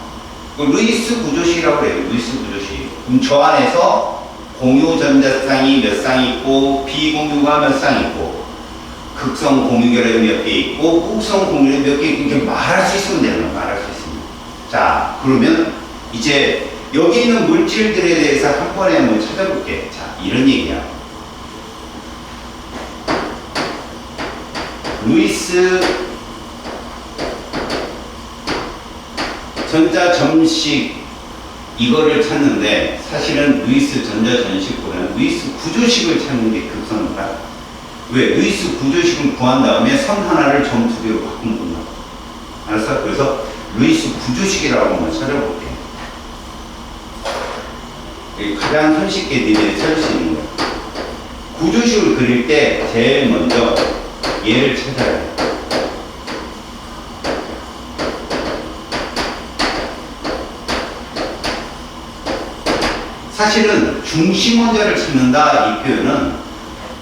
루이스 구조식이라고 그래요. 루이스 구조식. 그럼 저 안에서 공유 전자쌍이 몇 쌍 있고, 비공유가 몇 쌍 있고, 극성 공유결합이 몇 개 있고, 곡성 공유결합이 몇 개 있고, 이렇게 말할 수 있으면 되는 거야. 말할 수 있으면. 자, 그러면 이제 여기 있는 물질들에 대해서 한 번에 한번 찾아볼게. 자, 이런 얘기야. 루이스 전자점식 이거를 찾는데 사실은 루이스 전자전식보다는 루이스 구조식을 찾는 게 급선무다. 왜? 루이스 구조식을 구한 다음에 선 하나를 점 두 개로 바꾸는 거야. 알았어? 그래서 루이스 구조식이라고 한번 찾아볼게. 가장 손쉽게 니들이 찾을 수 있는 거야. 구조식을 그릴 때 제일 먼저 얘를 찾아야 돼. 사실은 중심원자를 찾는다 이 표현은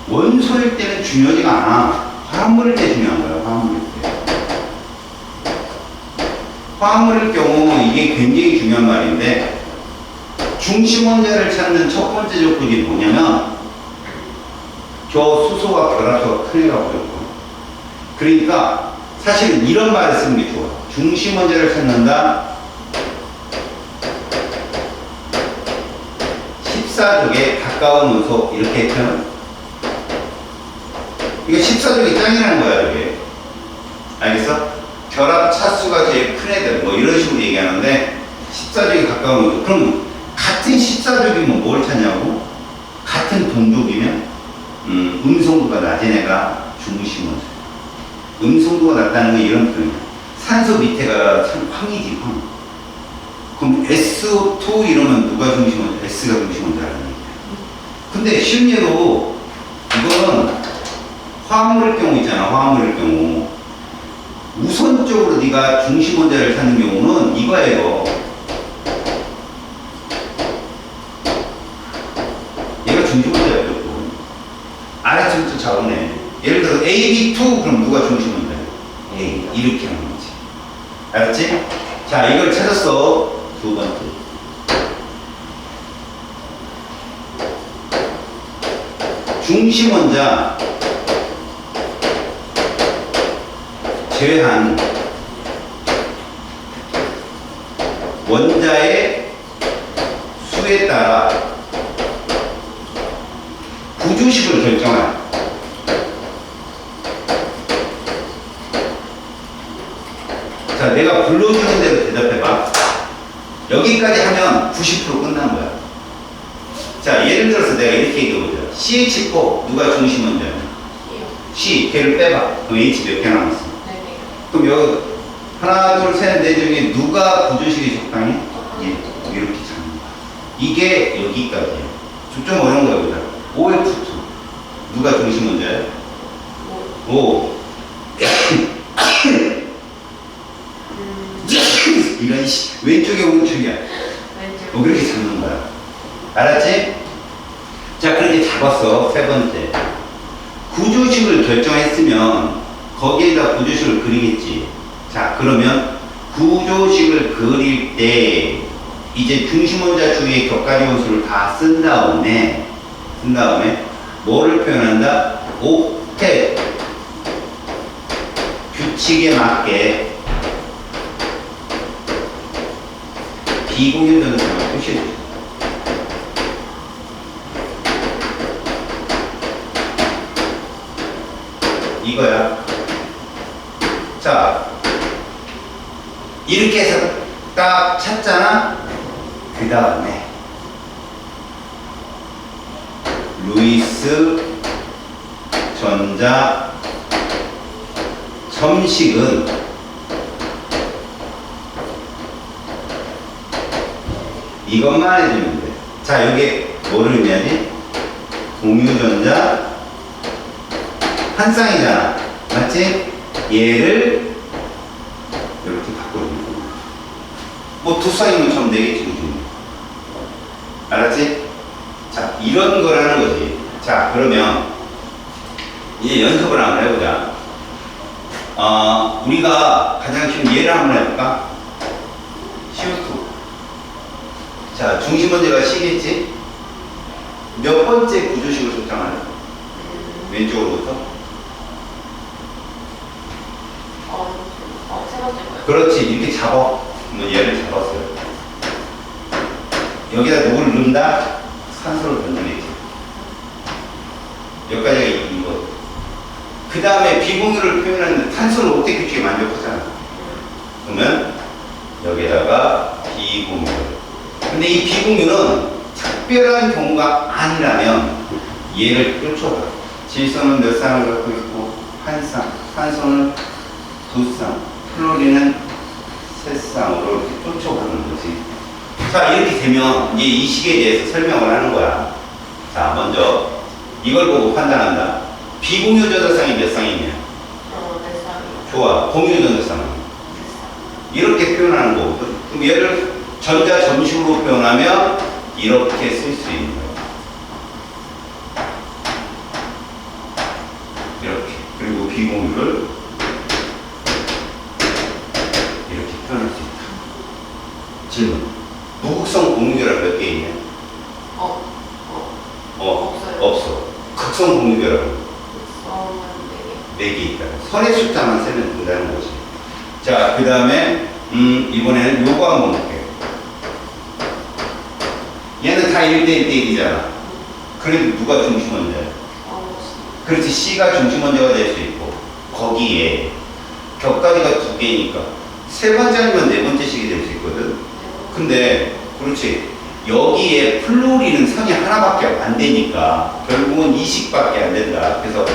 원소일 때는 중요하지가 않아. 화합물일 때 중요한 거야. 화합물일 때. 화합물일 경우 이게 굉장히 중요한 말인데 중심원자를 찾는 첫 번째 조건이 뭐냐면 저 수소와 결합소가 큰애라고 그랬고 그러니까 사실은 이런 말을 쓰는 게 좋아. 중심원자를 찾는다. 14족에 가까운 원소 이렇게 했잖아. 이게 14족이 짱이라는 거야 이게. 알겠어? 결합 차수가 제일 큰 애들 뭐 이런 식으로 얘기하는데 14족에 가까운 원소. 그럼 같은 14족이면 뭘 찾냐고? 같은 동족이면 음성도가 낮은 애가 중심원소. 음성도가 낮다는 건 이런 표현이야. 산소 밑에가 참 황이지 황. 그럼 SO2 이러면 누가 중심원자? S가 중심원자라는 얘기야. 근데 실례로 이거는 화합물일 경우 있잖아. 화합물일 경우 우선적으로 네가 중심원자를 찾는 경우는 이거예요. 얘가 중심원자야. 아래쪽부터 작은 예를 들어 AB2 그럼 누가 중심원자야? A 이렇게 하는 거지. 알았지? 자, 이걸 찾았어. 두 번째. 중심원자 제외한 원자의 수에 따라 구조식을 결정한 자, 내가 불러주는 대로 대답해봐. 여기까지 하면 90% 끝난 거야. 자, 예를 들어서 내가 이렇게 얘기해보자. CH4 누가 중심원자야? C, 걔를 빼봐. 그럼 H 몇 개 남았어? 네. 그럼 여기 하나, 둘, 셋, 넷 중에 누가 구조식이 적당해? 예, 이렇게 잡는 거야. 이게 여기까지야. 좀 어려운 거야, 보자. OF2 누가 중심원자야? O. 이런 왼쪽에 오른쪽이야. 왼쪽. 그렇게 잡는 거야. 알았지? 자, 그렇게 잡았어. 세 번째. 구조식을 결정했으면 거기에다 구조식을 그리겠지. 자, 그러면 구조식을 그릴 때 이제 중심원자 주위의 격가지 원수를 다 쓴 다음에 뭐를 표현한다? 옥텟 규칙에 맞게 비공유 전자쌍을 표시해주죠. 이거야. 자, 이렇게 해서 딱 찾잖아. 그 다음에 루이스 전자 점식은 이것만 해주면 돼. 자, 여기 뭐를 의미하지? 공유전자 한 쌍이잖아. 맞지? 얘를 이렇게 바꿔주는 거야. 뭐 두 쌍이면 좀 되겠지, 그지? 알았지? 자, 이런 거라는 거지. 자, 그러면 이제 연습을 한번 해보자. 우리가 가장 쉬운 예를 한번 해볼까? CO2. 자, 중심 원자가 C겠지? 몇 번째 구조식을 설정하냐? 왼쪽으로부터? 세 번째 거요. 그렇지, 이렇게 잡아. 얘를 잡았어요. 여기다 누구를 넣는다? 산소를 던져내지. 여기까지가 이거. 그 다음에 비공유를 표현하는데 탄소를 어떻게 규칙에 만족하잖아. 그러면 여기다가 비공유. 근데 이 비공유는 특별한 경우가 아니라면 얘를 쫓아가. 질소는 몇 쌍을 갖고 있고 한 쌍, 탄소는 두 쌍, 플로린은 세 쌍으로 이렇게 쫓아가는 거지. 자, 이렇게 되면 이제 이 식에 대해서 설명을 하는 거야. 자, 먼저 이걸 보고 판단한다. 비공유 전자쌍이 몇 쌍이냐? 네 쌍이요. 좋아. 공유 전자쌍은 이렇게 표현하는 거거든. 그럼 얘를 전자 점식으로 표현하면 이렇게 쓸 수 있는 거야. 이렇게. 그리고 비공유를 이렇게 표현할 수 있다. 질문. 무극성 공유결합 몇 개 있냐? 없어요. 없어. 극성 공유결합은 네 4개 있다. 선의 숫자만 세면 된다는 거지. 자, 그 다음에 이번에는 요거 한번 볼게요. 얘는 다 1대1대1이잖아. 그래도 누가 중심 원자야? 그렇지, C가 중심 원자가 될 수 있고 거기에 격가지가 2개니까 세 번째 아니면 네 번째 식이 될 수 있거든. 근데 그렇지, 여기에 플로리는 선이 하나밖에 안 되니까 결국은 2식밖에 안 된다. 그래서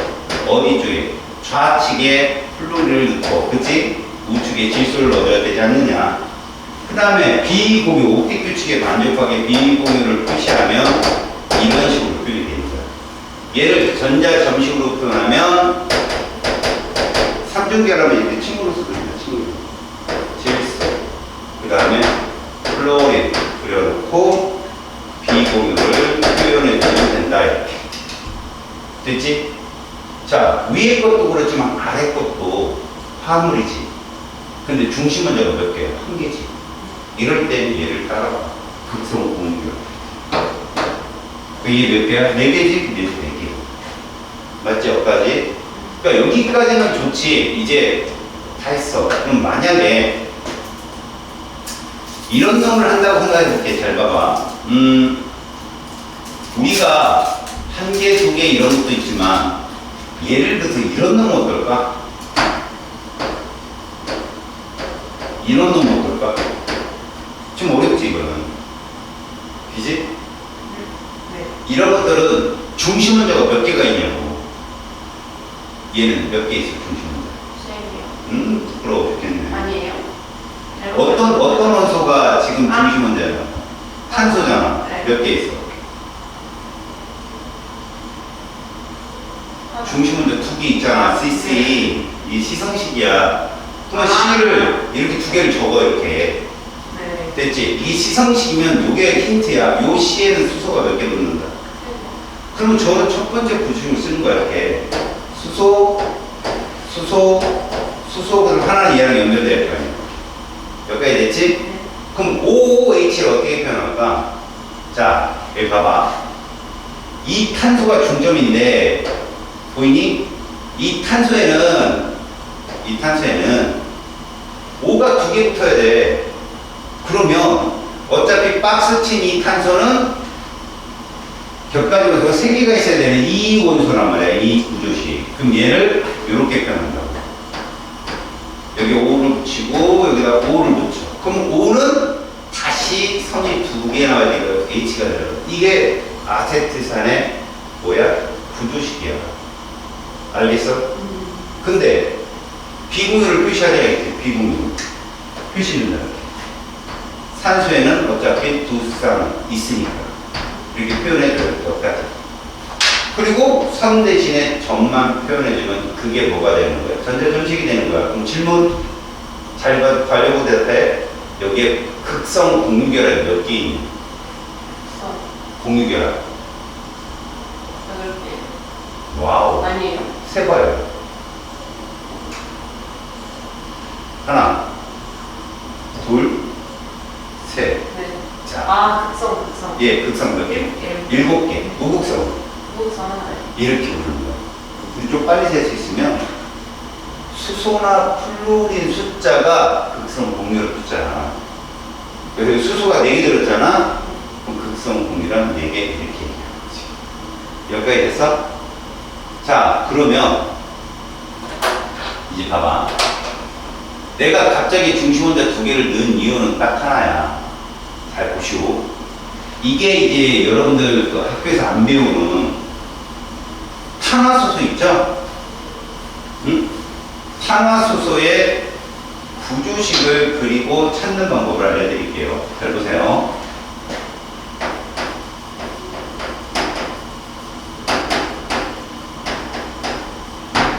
어디 쪽에 좌측에 플로리를 넣고, 그치? 우측에 질소를 넣어야 되지 않느냐. 그 다음에 비공유, 옵틱 규칙에 만족하게 비공유를 표시하면 이런 식으로 표현이 됩니다. 얘를 전자 점식으로 표현하면 삼중결합은 이렇게 친구로 쓰거든요. 친구. 질소. 그 다음에 플로린 그려놓고 비공유를 표현해주면 된다. 이렇게. 됐지? 자, 위에 것도 그렇지만 아래 것도 화물이지. 근데 중심 원자가 몇 개야? 한 개지. 이럴 때는 얘를 따라봐. 극성 공유결. 이게 몇 개야? 4개지? 그게 4개. 맞지? 여기까지? 그러니까 여기까지는 좋지. 이제 다 했어. 그럼 만약에 이런 놈을 한다고 생각해볼게. 잘 봐봐. 우리가 1개, 2개 이런 것도 있지만 예를 들어서 이런 놈 어떨까? 이런 놈 어떨까? 좀 어렵지 이거는. 그지? 네. 이런 것들은 중심 원자가 몇 개가 있냐고. 얘는 몇 개 있어 중심 원자? 쌤이요. 부끄러워 죽겠네. 아니에요. 어떤 원소가 지금 중심 원자야? 탄소잖아. 네. 몇 개 있어? 중심 원자 2개 있잖아. CC. 이 시성식이야. 그러면 C를 이렇게 2개를 적어 이렇게. 네. 됐지? 이 시성식이면 요게 힌트야. 요 C에는 수소가 몇 개 붙는다. 그러면 저는 첫 번째 구식을 쓰는 거야. 이렇게 수소, 그럼 하나는 얘랑 연결될 거 아니야. 여기까지 됐지? 네. 그럼 OOH를 어떻게 표현할까? 자, 여기 봐봐. 이 탄소가 중점인데 보이니? 이 탄소에는 O가 2개 붙어야 돼. 그러면 어차피 박스 친 이 탄소는 격가지고 3개가 있어야 되는 이 원소란 말이야. 이 구조식. 그럼 얘를 이렇게 표현한다고. 여기 O를 붙이고 여기다 O를 붙여. 그럼 O는 다시 선이 2개 나와야 되고 H가 들어. 이게 아세트산의 뭐야? 구조식이야. 알겠어? 근데 비공유를 표시하자 이렇게. 비공유 표시는 산소에는 어차피 2쌍 있으니까 이렇게 표현해줘요. 똑같이. 그리고 선 대신에 점만 표현해주면 그게 뭐가 되는 거야? 전자점식이 되는 거야. 그럼 질문 잘 가려고 대답해. 여기에 극성 공유결합 몇 개 있니? 공유결합 와우. 아니에요. 세봐요. 하나, 둘, 셋. 네. 자, 아, 극성. 예, 극성 몇 개? 7개. 무극성. 무극성 하나요. 이렇게 부르는 거예요. 우리 좀 빨리 셀 수 있으면 수소나 플로린 숫자가 극성 공유를 숫자야. 그래서 수소가 4개 들었잖아? 그럼 극성 공유랑 4개 이렇게 얘기하는 거지. 여기까지 됐어? 자, 그러면 이제 봐봐. 내가 갑자기 중심원자 2개를 넣은 이유는 딱 하나야. 잘 보시고. 이게 이제 여러분들 그 학교에서 안 배우는 탄화수소 있죠? 응? 탄화수소의 부조식을 그리고 찾는 방법을 알려드릴게요. 잘 보세요.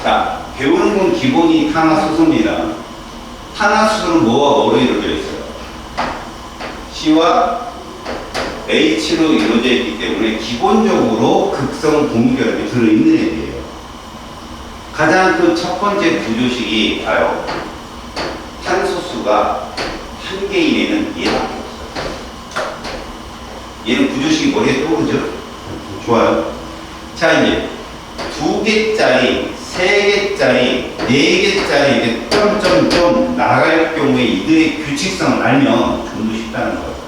자, 배우는 건 기본이 탄화수소입니다. 탄화수소는 뭐와 뭐로 이루어져 있어요? C와 H로 이루어져 있기 때문에 기본적으로 극성 동결합이 들어있는 애들이에요. 가장 큰 첫 번째 부조식이 봐요. 탄소수가 한 개인에는 얘밖에 없어요. 얘는 부조식이 머리에 떠오르죠? 좋아요. 자, 이제 2개짜리, 3개짜리, 4개짜리 이렇게 점점점 나갈 경우에 이들의 규칙성을 알면 좀 더 쉽다는 거예요.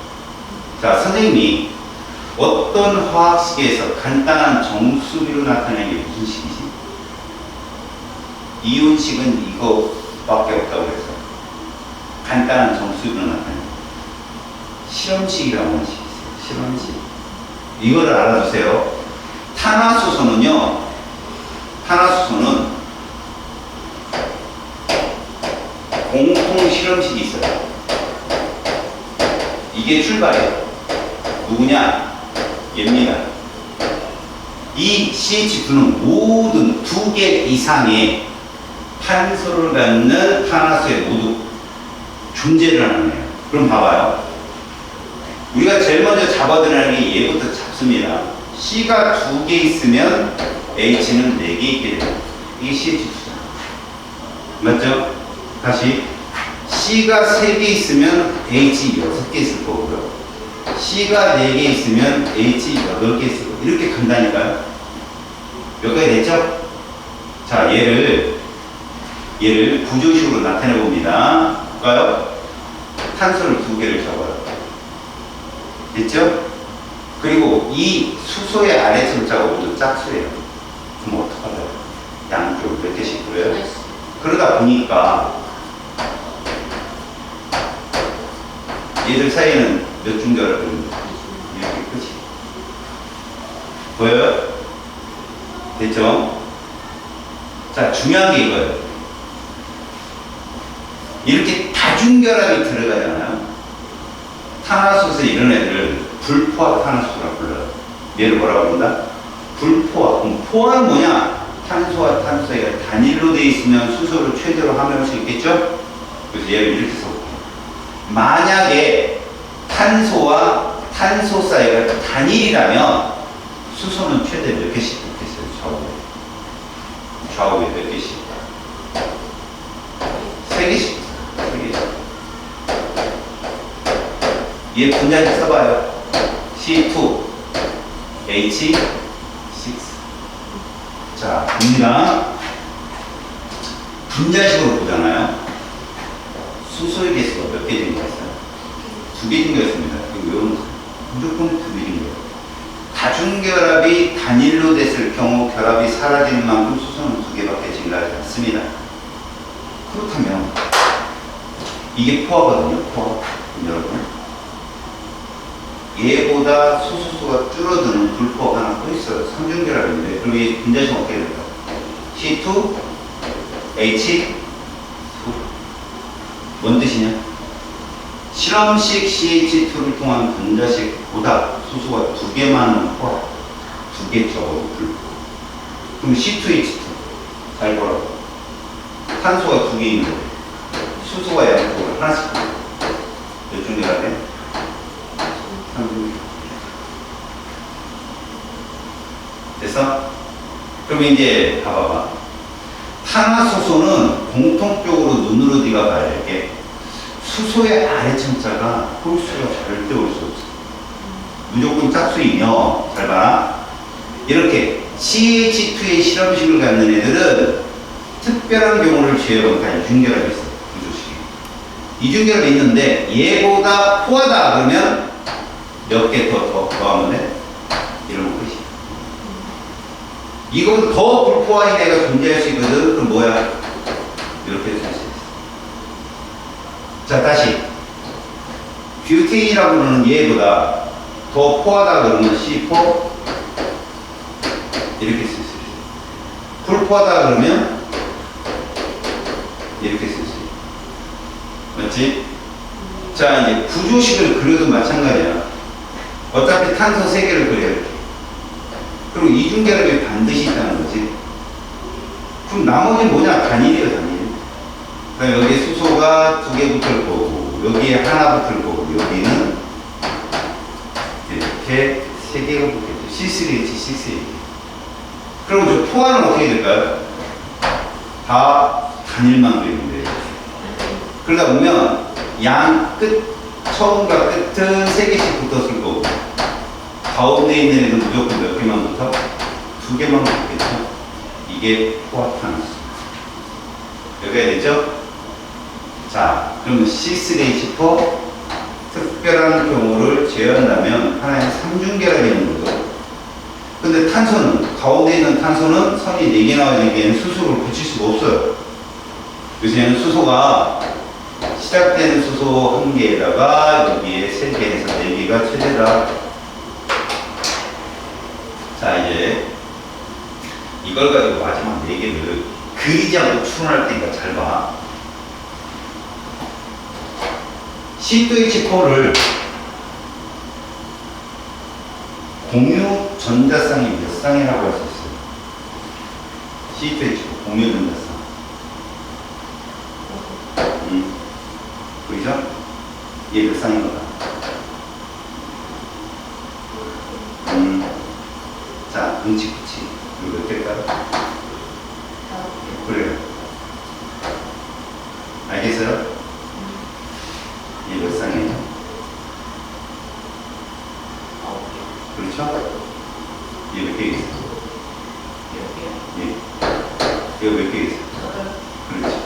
자, 선생님이 어떤 화학식에서 간단한 정수비로 나타내는 게 무슨 식이지? 이온식은 이거밖에 없다고 그랬어. 간단한 정수비로 나타내는 실험식이라고 하는 식이 있어요. 실험식. 이거를 알아두세요. 탄화수소는요, 탄화수소는 공통 실험식이 있어요. 이게 출발이에요. 누구냐? 얘입니다. 이 CH2는 모든 2개 이상의 탄소를 갖는 탄화수에 모두 존재를 하는 거예요. 그럼 봐봐요. 우리가 제일 먼저 잡아드리는 게 얘부터 잡습니다. C가 2개 있으면 H는 4개 있게 됩니다. 이게 CH2잖아. 맞죠? 다시. C가 3개 있으면 H 6개 있을 거고요. C가 4개 있으면 H 8개 있을 거고. 이렇게 간다니까요. 몇 가지 됐죠? 자, 얘를 부조식으로 나타내 봅니다. 볼까요? 탄소를 2개를 적어요. 됐죠? 그리고 이 수소의 아래층자가 모두 짝수예요. 그럼 어떡하려고? 양쪽을 몇 개씩 뿌려요? 그러다 보니까 얘들 사이에는 몇 중결합이 이렇게 끝이 보여요? 됐죠? 자, 중요한 게 이거예요. 이렇게 다중결합이 들어가잖아요. 탄화수소에 이런 애들을 불포화 탄화수소라고 불러요. 얘를 뭐라고 부른다? 불포화. 그럼 포화는 뭐냐? 탄소와 탄소가 단일로 돼 있으면 수소를 최대로 함유할 수 있겠죠? 그래서 얘를 이렇게 써볼게요. 만약에 탄소와 탄소 사이가 단일이라면 수소는 최대 몇 개씩 붙겠어요? 좌우에 몇 개씩? 3개씩. 3개씩. 얘 분자식 써봐요. C2, H6. 자, 봅니다. 분자식으로 보잖아요. 수소의 개수가 몇 개 증가했어요? 2개 증가했습니다. 이거 외우는 거예요. 무조건 2개 증가해요. 다중결합이 단일로 됐을 경우 결합이 사라지는 만큼 수소는 2개밖에 증가하지 않습니다. 그렇다면 이게 포화거든요. 포화. 여러분. 얘보다 수소수가 줄어드는 불포화가 하나 또 있어요. 상중결합인데. 그럼 이 분자식 어떻게 될까요? C2, H2. 뭔 뜻이냐? 실험식 CH2를 통한 분자식보다 수소가 2개 많은 포화, 2개 적어도 불포화. 그럼 C2H2. 잘 보라고. 탄소가 2개 있는 거예요. 수소가 양쪽을 하나씩. 몇 중결합이야? 됐어? 그럼 이제 봐봐봐. 탄화수소는 공통적으로 눈으로 네가 봐야 될 게 수소의 아래 첨자가 홀수가 절대 올 수 없어. 무조건 짝수이며, 잘 봐라. 이렇게 CH2의 실험식을 갖는 애들은 특별한 경우를 제외하고 다 이중결합이 있어. 구조식이. 이중결합이 있는데 얘보다 포하다 그러면 몇 개 더 더하면 돼? 이러면 끝이야. 이거보다 더 불포화인 애가 존재할 수 있거든. 그럼 뭐야? 이렇게 쓸 수 있어. 자, 다시. 뷰테인이라고 그러는 얘보다 더 포하다 그러면 C4 이렇게 쓸 수 있어. 불포하다 그러면 이렇게 쓸 수 있어. 맞지? 자, 이제 구조식을 그려도 마찬가지야. 어차피 탄소 3개를 그려야 돼. 그리고 이중결합이 반드시 있다는 거지. 그럼 나머지는 뭐냐? 단일이에요, 단일. 그러니까 여기에 수소가 2개 붙을 거고, 여기에 하나 붙을 거고, 여기는 이렇게 3개가 붙겠죠. C3H, C3H. 그럼 저 포화는 어떻게 될까요? 다 단일만 그리면 돼요. 그러다 보면 양 끝, 처음과 끝은 3개씩 붙었을 거고, 가운데 있는 애는 무조건 몇 개만 붙어? 2개만 붙겠죠? 이게 포화탄수. 여기가 됐죠? 자, 그러면 C3H4 특별한 경우를 제외한다면 하나의 3중결합이 있는 거죠. 근데 탄소는, 가운데 있는 탄소는 선이 4개 나와야 되기에는 수소를 붙일 수가 없어요. 요새는 수소가 시작되는 수소 1개에다가 여기에 3개에서 4개가 최대다. 자, 이제 이걸 가지고 마지막 4개를 그리지 않고 추론할 테니까 잘 봐. C2H4를 공유 전자쌍이 몇 쌍이라고 할 수 있어요? C2H4 공유 전자쌍. 보이죠? 얘 몇 쌍인 거다. 자, 눈치 붙이. 이거 몇 개일까요? 그래요. 알겠어요? 얘 몇 쌍이에요? 그렇죠? 얘 몇 개 있어요? 예. 이거 몇 개 있어요? 그렇죠.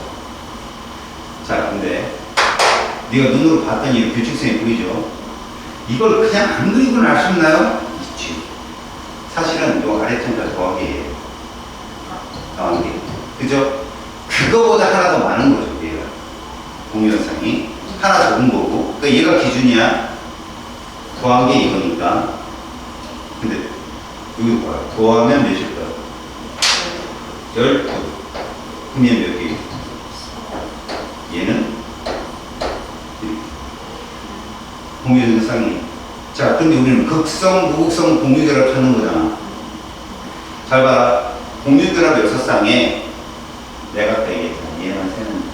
자, 근데 네가 눈으로 봤더니 이 규칙성이 보이죠? 이걸 그냥 안 그리고는 알 수 있나요? 있지. 사실은 요 아래쪽과 더하기예요. 더하기. 그죠? 그거보다 하나 더 많은 거죠, 얘가. 공유현상이. 하나 적은 거고. 그러니까 얘가 기준이야. 더한 게 이거니까. 근데 여기 봐요. 더하면 몇일까요? 12. 그럼 얘는 몇 개? 얘는 공유현상이. 자, 근데 우리는 극성, 무극성 공유결합 찾는 거잖아. 잘 봐라. 공유결합 6쌍에 내가 아까 얘기했잖아. 얘만 세는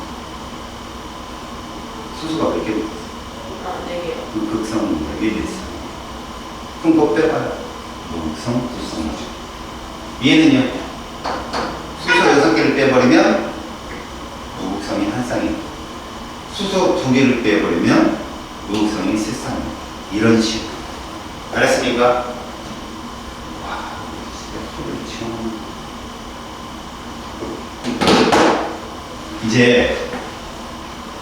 수소가 몇 개 붙었어? 아, 4개요. 극성, 4개 됐어. 그럼 그거 빼봐요. 무극성, 수성. 얘는요? 수소 6개를 빼버리면 무극성이 한 쌍이. 수소 2개를 빼버리면 무극성이 3쌍이. 이런 식으로. 알았습니까? 와, 진짜 소리를 치워. 이제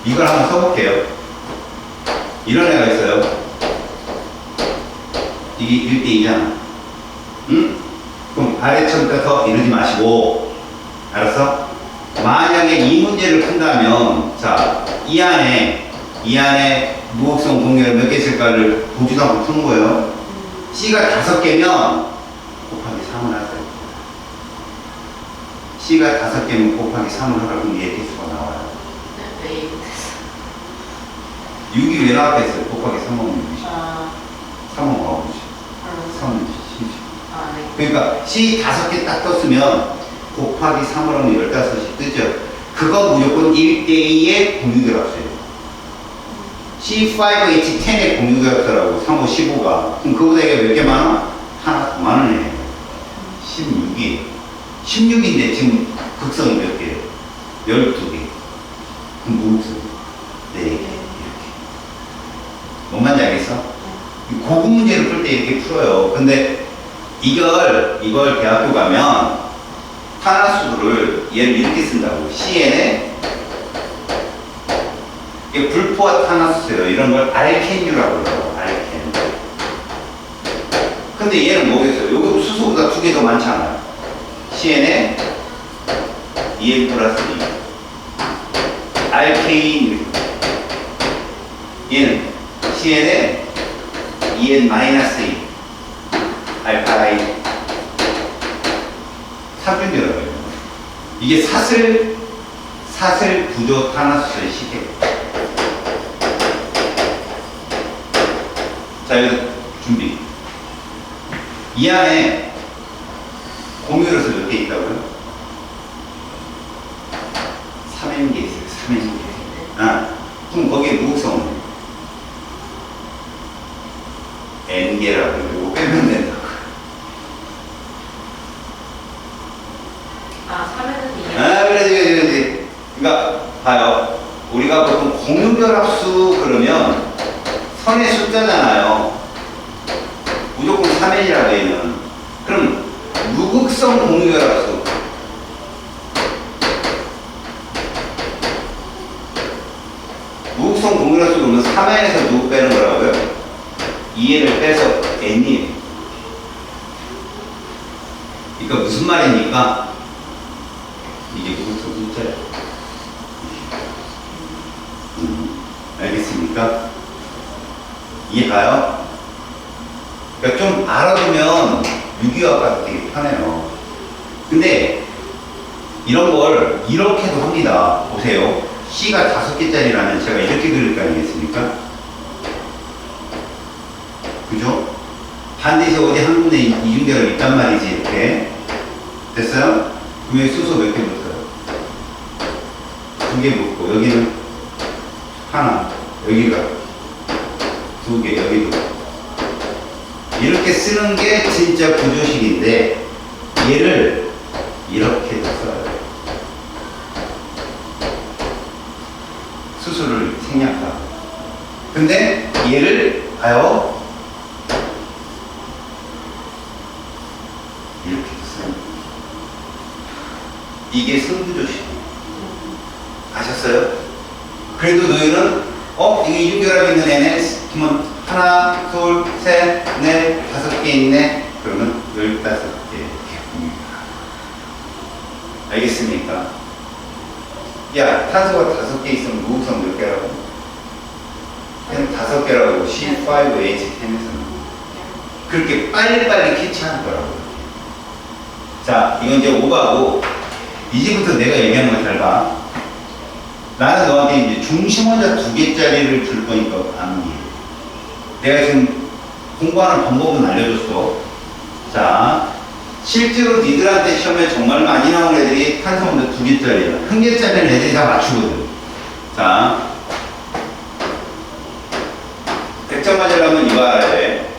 이걸 한번 써볼게요. 이런 애가 있어요. 이게 1대2잖아. 응? 그럼 아래처럼 빼서 이러지 마시고, 알았어? 만약에 이 문제를 푼다면, 자, 이 안에 무극성 공유가 몇 개 있을까를 보지도 않고 푸는 거예요. C가 5개면 곱하기 3을 할 거예요. C가 5개면 곱하기 3을 하라. 그럼 얘 개수가 나와요. 네, 6이 왜 나왔겠어요? 곱하기 3하면 6이지. 아, 3하면 9이지. 3은 10이지. 아, 네. 그러니까 C 5개 딱 떴으면 곱하기 3을 하면 15이 뜨죠. 그거 무조건 1대2의 공유결합수예요. C5H10의 공유결합수라고 3, 5, 15가. 그럼 그거보다 이게 몇 개 많아? 하나 더 많은 애. 16이. 16인데 지금 극성이 몇 개예요? 12개. 그럼 무극성 4개. 이렇게. 뭔 말인지 알겠어? 고급 문제를 풀 때 이렇게 풀어요. 근데 이걸 대학교 가면 탄화수를 얘를 이렇게 쓴다고. CN에 이게 불포화 탄화수예요. 이런 걸 알켄유라고 그래요. 알켄. 근데 얘는 뭐겠어요? 여기 수소보다 2개 더 많잖아요. CN에 EN 플러스 2. 알케인. 얘는 CN에 EN 마이너스 2. 알카인. 사분율이라고 해요. 이게 사슬 구조 탄화수소의 시계. 자, 여기서 준비. 이 안에 공유로서 몇 개 있다고요? 3N개 있어요. 3N개. 아, 그럼 거기에 무극성은 N개라고 이거 빼면 된다고. 아, 3에는 2. 아, 그래. 그러니까 봐요. 우리가 보통 공유결합수 그러면 선의 숫자잖아요. 무조건 3N이라고 얘는. 그럼 무극성 공유결합수. 무극성 공유결합수 그러면 3N에서 누구 빼는 거라고요? 2N을 빼서 N이에요. 그러니까 무슨 말입니까? 이게 무극성 숫자예요. 알겠습니까? 이해가요? 그러니까 좀 알아두면 유기화가 되게 편해요. 근데 이런 걸 이렇게도 합니다. 보세요. C가 5개짜리라면 제가 이렇게 그릴 거 아니겠습니까? 그죠? 반드시 어디 한 군데 이중결합이 있단 말이지. 이렇게 됐어요? 그럼 여기 수소 몇 개 붙어요? 2개 붙고 여기는 하나, 여기가 2개, 여기도. 이렇게 쓰는 게 진짜 구조식인데 얘를 이렇게 써요. 수소를 생략하고. 근데 얘를 봐요. 이렇게 써요. 이게 승부조식이에요. 아셨어요? 그래도 너희는 이게 이중결합 있는 애네. 그러면 하나, 둘, 셋, 넷, 5개 있네. 그러면 15개. 알겠습니까? 야, 탄소가 5개 있으면 무극성 몇 개라고? 그냥 5개라고. C5H10에서는. 그렇게 빨리빨리 캐치하는 거라고. 자, 이건 이제 오바고, 이제부터 내가 얘기하는 걸 잘 봐. 나는 너한테 이제 중심원자 2개짜리를 줄 거니까 암기. 내가 지금 공부하는 방법은 알려줬어. 자, 실제로 니들한테 시험에 정말 많이 나오는 애들이 탄소원자 2개짜리야. 1개짜리는 애들이 다 맞추거든. 자, 100점 맞으려면 이거 알아야 돼.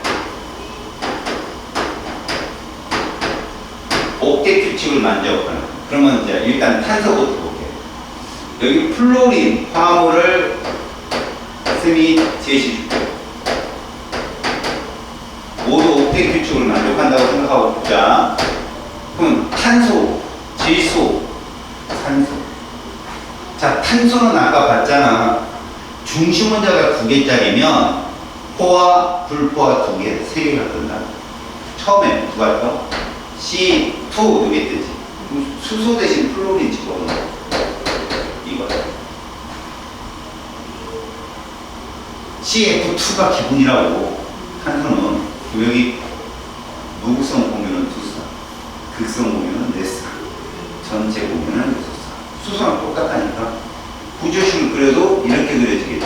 옥대 규칙을 만져. 그러면 이제 일단 탄소부터 볼게. 여기 플로린 화합물을 쌤이 제시줄게. 모두 옥대 규칙을 만족한다고 생각하고 보자. 그럼 탄소, 질소, 산소. 자, 탄소는 아까 봤잖아. 중심 원자가 2개짜리면 포화, 불포화 2개, 3개가 뜬다. 처음에 누가 떠? C2 이게 뜨지. 수소 대신 플로린 집어넣어. 이거. CF2가 기본이라고. 탄소는 여기 무극성 공유는 2쌍, 극성 공유는 4쌍, 전체 공유는 6쌍. 수소랑 똑같다니까. 구조식을 그려도 이렇게 그려지겠지.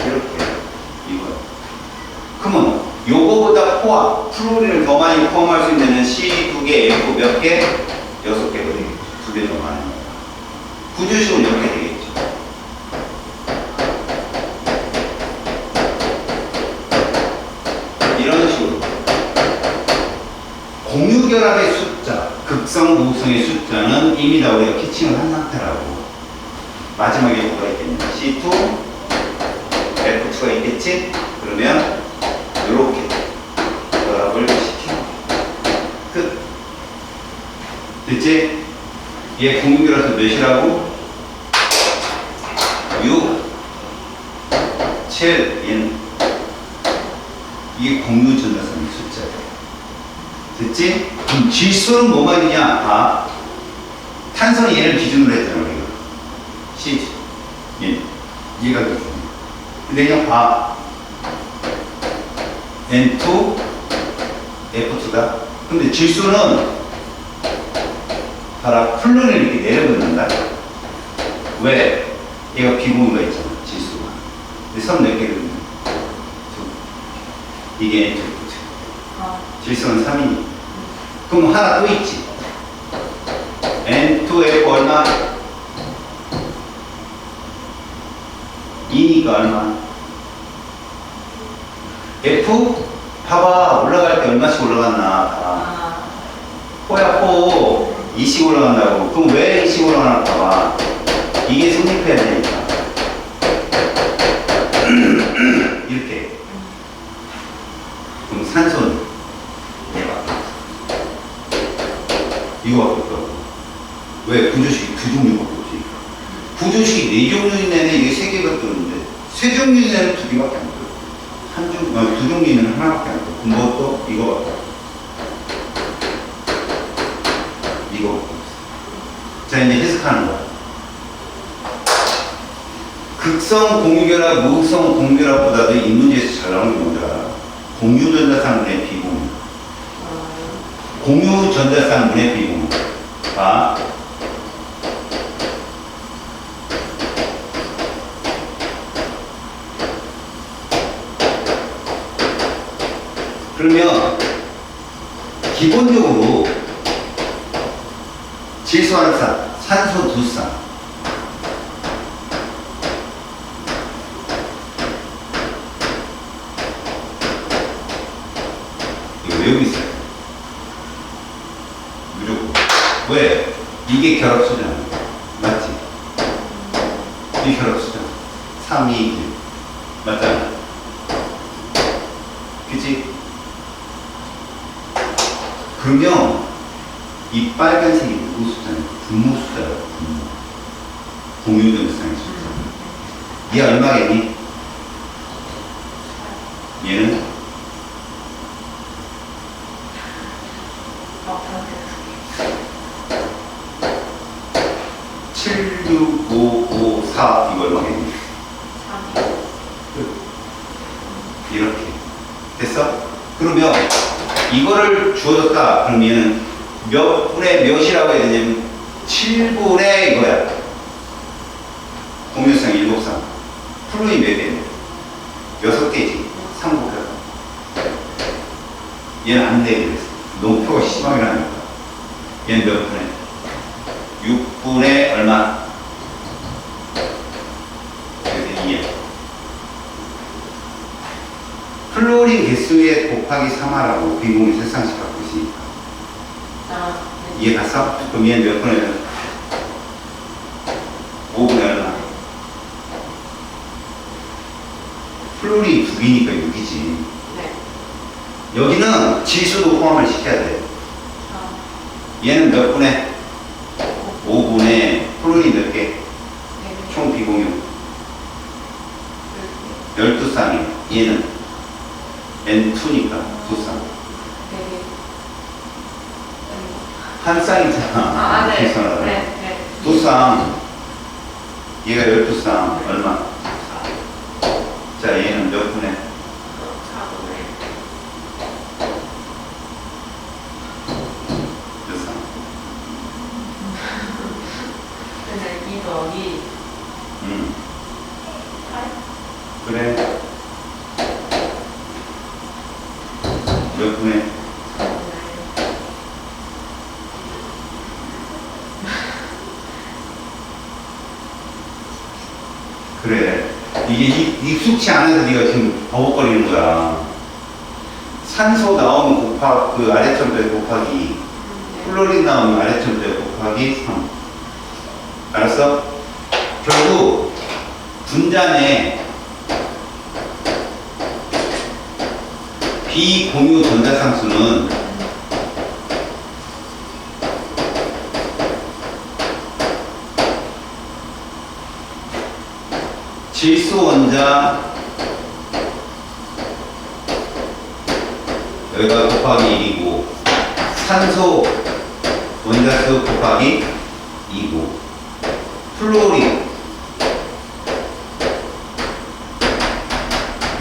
이렇게. 이거. 그러면 요거보다 포함, 플로린을 더 많이 포함할 수 있는 C2개, F 몇 개? 6개가 되겠죠. 2개 더 많은 거야. 구조식은 이렇게 되겠죠. 이런 식으로. 공유결합의 숫자, 극성, 무극성의 숫자는 이미 다 우리가 캐칭을 한 상태라고. 마지막에 뭐가 있겠냐? C2, F2가 있겠지? 그러면 이렇게 결합을 시켜. 끝. 됐지? 얘 공유결합수 몇이라고? 6, 7, 얘는 이게 공유전자성의 숫자예요. 됐지? 그럼 질소는 뭐가 있냐? 아, 탄소는 얘를 기준으로 했잖아, 우리가. C, 얘가 기준. 근데 그냥 봐. N2, F2다. 근데 질소는 봐라, 플루를 이렇게 내려붙는다. 왜? 얘가 비공유가 있잖아, 질소가. 근데 선 몇 개거든요? 이게 N2. 질소는 3이니까. 그럼 하나 또 있지. N2F 얼마? 2니까 얼마? F? 봐봐. 올라갈 때 얼마씩 올라갔나. 포야 포. 2씩 올라간다고. 그럼 왜 2씩 올라가나 봐봐. 이게 성립해야 되니까. 이렇게. 그럼 산소는? 이거 갖고 있다고. 왜? 구조식이 두 종류밖에 없으니까. 구조식이 4종류 이내에 이게 3개가 뜨는데, 3종류 이내는 2개밖에 안 떠요. 2종류 이내는 하나밖에 안 떠요. 그럼 뭐 또? 이거밖에 없어. 이거밖에 없어. 자, 이제 해석하는 거야. 극성 공유결합, 무극성 공유결합보다도 이 문제에서 잘 나오는 게 뭔지 알아? 공유전자쌍분의 비공유. 공유전자쌍분의 비공유. 봐. 그러면 기본적으로 질소 한 쌍, 산소 두 쌍. 이거 외우고 있어요. 무조건. 왜? 이게 결합수잖아. 맞지? 이게 결합수잖아. 3, 2, 1. 맞잖아. 그치? 그러면 이 빨간색이 누구 숫자냐? 분모 숫자야. 공유전자쌍의 숫자. 얘 얼마겠니? 얘는? 7, 6, 5, 5, 4 이거 얼마겠니? 3. 이렇게. 됐어? 그러면 이거를 주어졌다. 그럼 얘는 몇 분의 몇이라고 해야 되냐면 7분의 이거야. 공유성 7쌍. 플루이 몇 개냐? 6개지. 3 곱해서. 얘는 안 돼. 그랬어. 너무 표가 심하게 나니까. 얘는 몇 분의? 6분의 얼마? 그래서 2야. 플로린 개수에 곱하기 3하라고 비공유 3쌍씩 갖고 있으니까. 이해 갔어? 그럼 얘는 몇 분의 5분의 얼마? 플로린 2개니까 6이지. 네. 여기는 질소도 포함을 시켜야 돼. 얘는 몇 분의? 5분의 플로린 몇 개? 총 비공유 12쌍이야. 얘는 N2니까 2쌍. 한 쌍이잖아. 네. 계산하다. 네. 2쌍. 얘가 12쌍. 얼마? 자, 얘는 몇 분의? 4분의. 몇 쌍? 그래서 2 더하기 8? 그래. 몇 분의? 그래. 이게 익숙치 않아서 네가 지금 버벅거리는 거야. 산소 나오면 그 아래점도에 곱하기 2. 플로린 나오면 아래점도에 곱하기 3. 알았어? 결국 분자내 비공유 전자상수는 질소 원자 여기가 곱하기 1이고 산소 원자수 곱하기 2고 플로린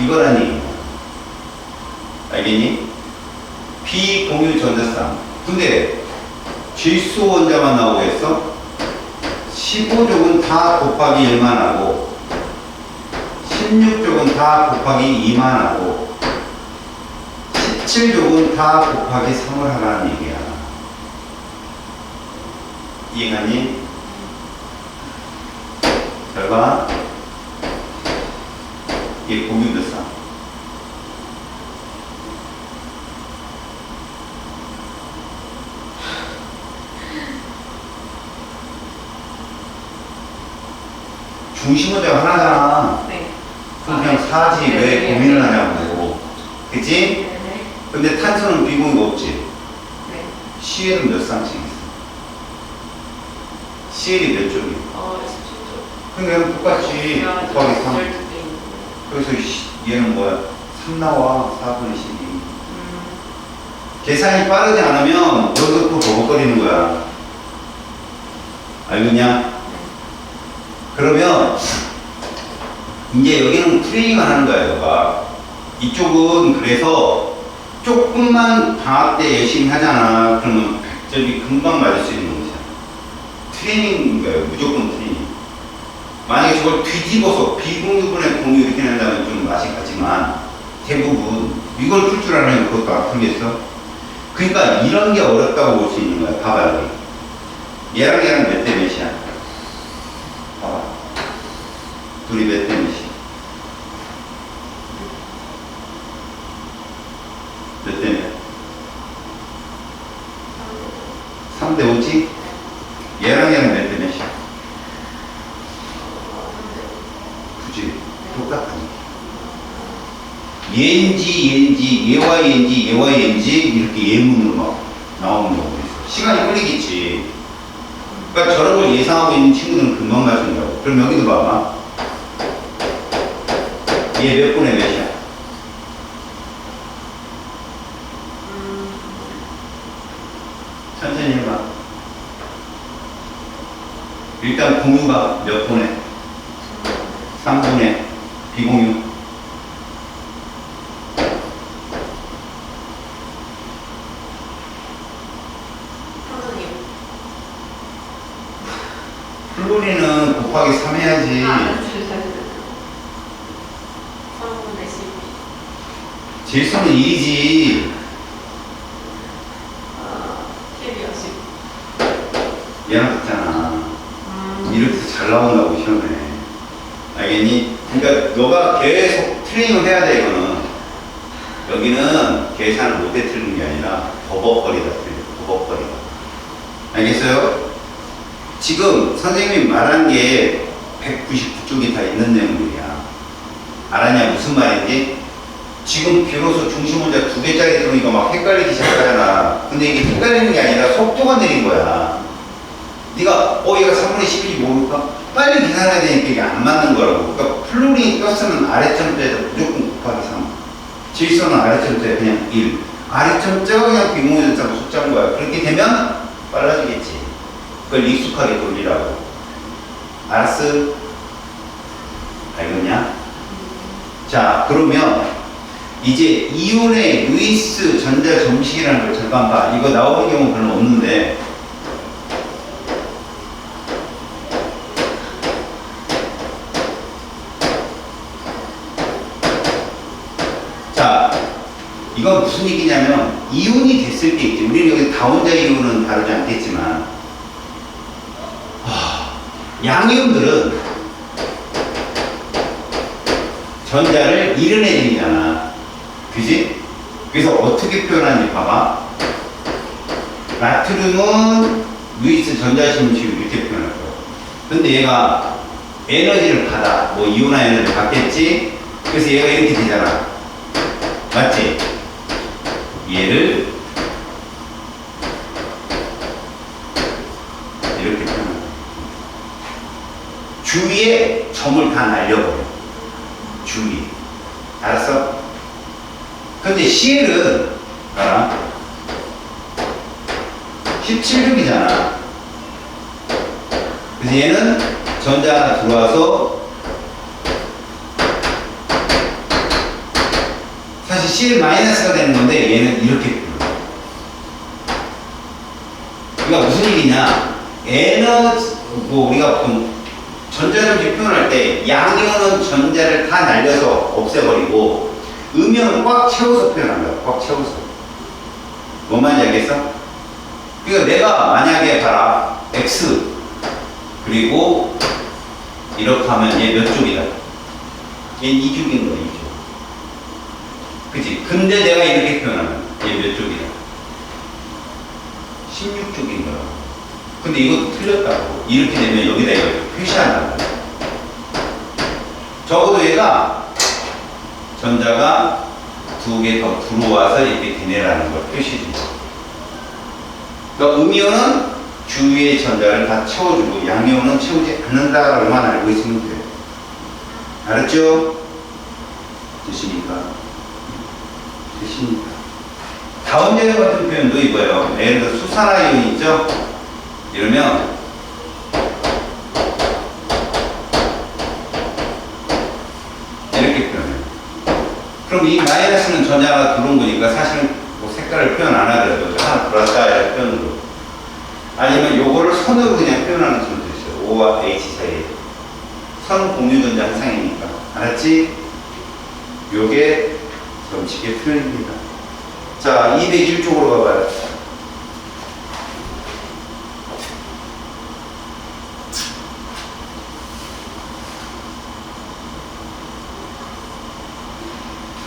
이거란 얘기야. 알겠니? 비공유 전자쌍. 근데 질소 원자만 나오겠어? 15족은 다 곱하기 1만 하고 16족은 다 곱하기 2만 하고 17족은 다 곱하기 3을 하라는 얘기야. 이해가니? 결과 이게 공유도쌍. 중심 원자가 하나잖아. 네. 그럼 그냥 사지 네, 왜 네, 고민을 네. 하냐고. 그치? 네네. 근데 탄소는 비공유가 없지. 네. CL은 몇 쌍씩 있어? CL이 몇 쪽이야? 17쪽. 그러니까 똑같이 곱하기 3. 12개 있는 그래서 얘는 뭐야? 3 나와. 4분의 12. 계산이 빠르지 않으면 여기서 또 버벅거리는 거야. 알겠냐? 그러면 이제 여기는 트레이닝을 하는 거야, 너가. 이쪽은 그래서 조금만 방학 때 열심히 하잖아. 그러면 100점이 금방 맞을 수 있는 거잖아. 트레이닝인 거예요. 무조건 트레이닝. 만약에 저걸 뒤집어서 비공유분의 공유 이렇게 낸다면 좀 맛이 가지만 대부분 이걸 풀 줄 알면 그것도 안 풀겠어. 그러니까 이런 게 어렵다고 볼 수 있는 거야. 봐봐, 여기. 얘랑 몇 대 몇이야? 봐봐. 둘이 몇 대 몇이야? 몇 대 몇? 3대 5지? 얘랑 몇 대 몇이야? 그지? 똑같다니. 얘인지, 얘와 얘인지, 이렇게 예문으로 막 나오는 경우가 있어. 시간이 걸리겠지. 그러니까 저런 걸 예상하고 있는 친구들은 금방 맞춘다고. 그럼 여기도 봐봐. 얘 몇 분의 몇이야? 천천히 해봐. 일단 공유가 몇 분의? 3분의 비공유. 플로린은 곱하기 3 해야지. 3분의 12. 질소는 2지. 12여 10. 얘랑 같잖아. 이렇게 해서 잘 나온다고 시험에. 알겠니? 그러니까 너가 계속 트레이닝을 해야 돼, 이거는. 여기는 계산을 못해 틀는 게 아니라 버벅거리다 틀려. 버벅거리다. 알겠어요? 지금 선생님이 말한 게 199쪽이 다 있는 내용들이야. 알았냐? 무슨 말인지? 지금 비로소 중심 원자 2개짜리 들어오니까 막 헷갈리기 시작하잖아. 근데 이게 헷갈리는 게 아니라 속도가 느린 거야. 네가 얘가 3분의 11이 모를까? 빨리 계산해야 되니까 이게 안 맞는 거라고. 그러니까 플로린 가스는 아래점자에다 무조건 곱하기 3. 질소는 아래점자에 그냥 1. 아래점자가 그냥 비공유전자고 숫자인 거야. 그렇게 되면 빨라지겠지. 그걸 익숙하게 돌리라고. 알았어? 알겠냐? 자, 그러면 이제 이온의 루이스 전자 정식이라는 걸 잠깐 봐. 이거 나오는 경우 별로 없는데. 자, 이건 무슨 얘기냐면 이온이 됐을 때 있지. 우리는 여기 다원자 이온은 다루지 않겠지만 양이온들은 전자를 잃은 애들이잖아. 그지? 그래서 어떻게 표현하는지 봐봐. 나트륨은 루이스 전자심식을 이렇게 표현할 거야. 근데 얘가 에너지를 받아. 뭐 이온화 에너지를 받겠지? 그래서 얘가 이렇게 되잖아. 맞지? 얘를 이렇게 표현한다. 주위에 점을 다 날려버려. 주위에. 알았어? 근데 CL은 알아? 17족이잖아. 그래서 얘는 전자 하나 들어와서 사실 CL 마이너스가 되는 건데 얘는 이렇게 표현해. 그러니까 무슨 얘기냐? 에너지, 뭐 우리가 보통 전자전지 표현할 때 양이온은 전자를 다 날려서 없애버리고 음이온은 꽉 채워서 표현한다. 꽉 채워서. 뭔 말인지 알겠어? 그러니까 내가 만약에 봐라. X 그리고 이렇게 하면 얘 몇 쪽이다? 얘는 2쪽인 거야. 2쪽. 그치? 근데 내가 이렇게 표현하면 얘 몇 쪽이다? 16쪽인 거야. 근데 이것도 틀렸다고. 이렇게 되면 여기다 이거 표시한다고. 적어도 얘가 전자가 두 개 더 들어와서 이렇게 되네라는 걸 표시해준다. 그러니까 음이온은 주위의 전자를 다 채워주고 양이온은 채우지 않는다라고만 알고 있으면 돼요. 알았죠? 되십니까? 되십니까? 다원제형 같은 표현도 이거예요. 예를 들어 수산화이온 있죠? 이러면 이렇게 표현해요. 그럼 이 마이너스는 전자가 들어온 거니까 사실은 뭐 색깔을 표현 안 하더라도 하나 들어왔다 이런 표현으로, 아니면 요거를 선으로 그냥 표현하는 수도 있어요. O와 H 사이에 선 공유전자 한 쌍이니까. 알았지? 요게 정식의 표현입니다. 자, 201쪽으로 가봐요.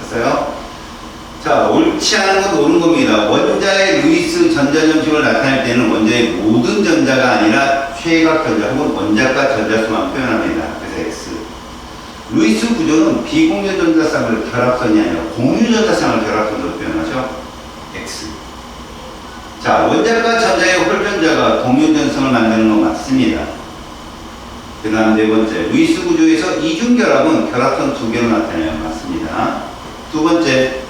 됐어요? 자, 옳지 않은 건 옳은 겁니다. 원자의 루이스 전자점식을 나타낼 때는 원자의 모든 전자가 아니라 최각 전자 혹은 원자과 전자수만 표현합니다. 그래서 X. 루이스 구조는 비공유 전자쌍을 결합선이 아니라 공유 전자쌍을 결합선으로 표현하죠. X. 자, 원자과 전자의 홀전자가 공유 전성을 만드는 건 맞습니다. 그 다음 네 번째, 루이스 구조에서 이중결합은 결합선 두 개로 나타내요. 맞습니다. 두 번째,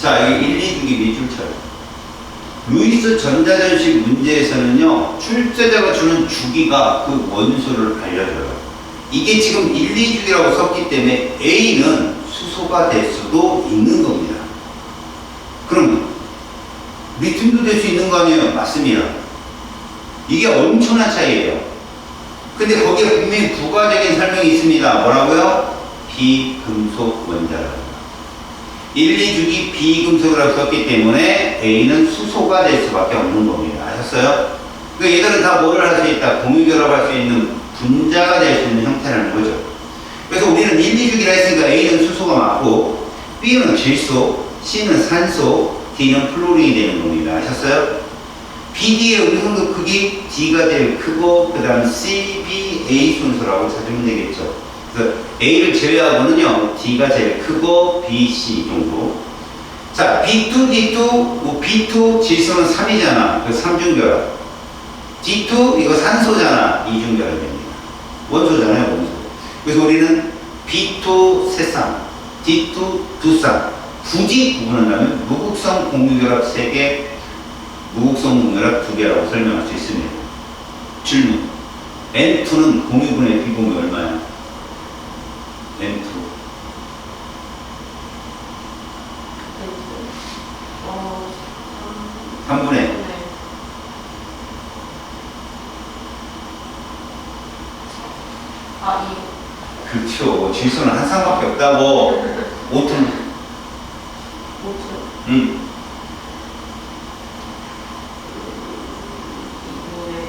자, 여기 1, 2주기 밑줄쳐요. 루이스 전자전식 문제에서는요, 출제자가 주는 주기가 그 원소를 알려줘요. 이게 지금 1, 2주기라고 썼기 때문에 A는 수소가 될 수도 있는 겁니다. 그럼 리튬도 될 수 있는 거 아니에요? 맞습니다. 이게 엄청난 차이예요. 근데 거기에 분명히 부가적인 설명이 있습니다. 뭐라고요? 비금속 원자라고. 1, 2주기 비금속이라고 썼기 때문에 A는 수소가 될 수밖에 없는 겁니다. 아셨어요? 그러니까 얘들은 다 뭐를 할 수 있다? 공유결합할 수 있는 분자가 될 수 있는 형태라는 거죠. 그래서 우리는 1, 2주기라 했으니까 A는 수소가 맞고 B는 질소, C는 산소, D는 플로린이 되는 겁니다. 아셨어요? BD의 음성급 크기 D가 제일 크고 그 다음 C, B, A 순서라고 찾으면 되겠죠. 그래서 A를 제외하고는요, D가 제일 크고 B, C 정도. 자, B2, D2, 뭐 B2 질소는 3이잖아. 그 3중결합. D2 이거 산소잖아. 2중결합 됩니다. 원소잖아요, 원소. 그래서 우리는 B2 세쌍, D2 두쌍. 굳이 구분한다면 무극성 공유결합 3개, 무극성 공유결합 2개라고 설명할 수 있습니다. 질문. N2는 공유분의 비공유 얼마야? N2. 어, 3분의 네. 아, 그렇죠. 질소는 한 쌍밖에 없다고. 5톤. 5초. 응.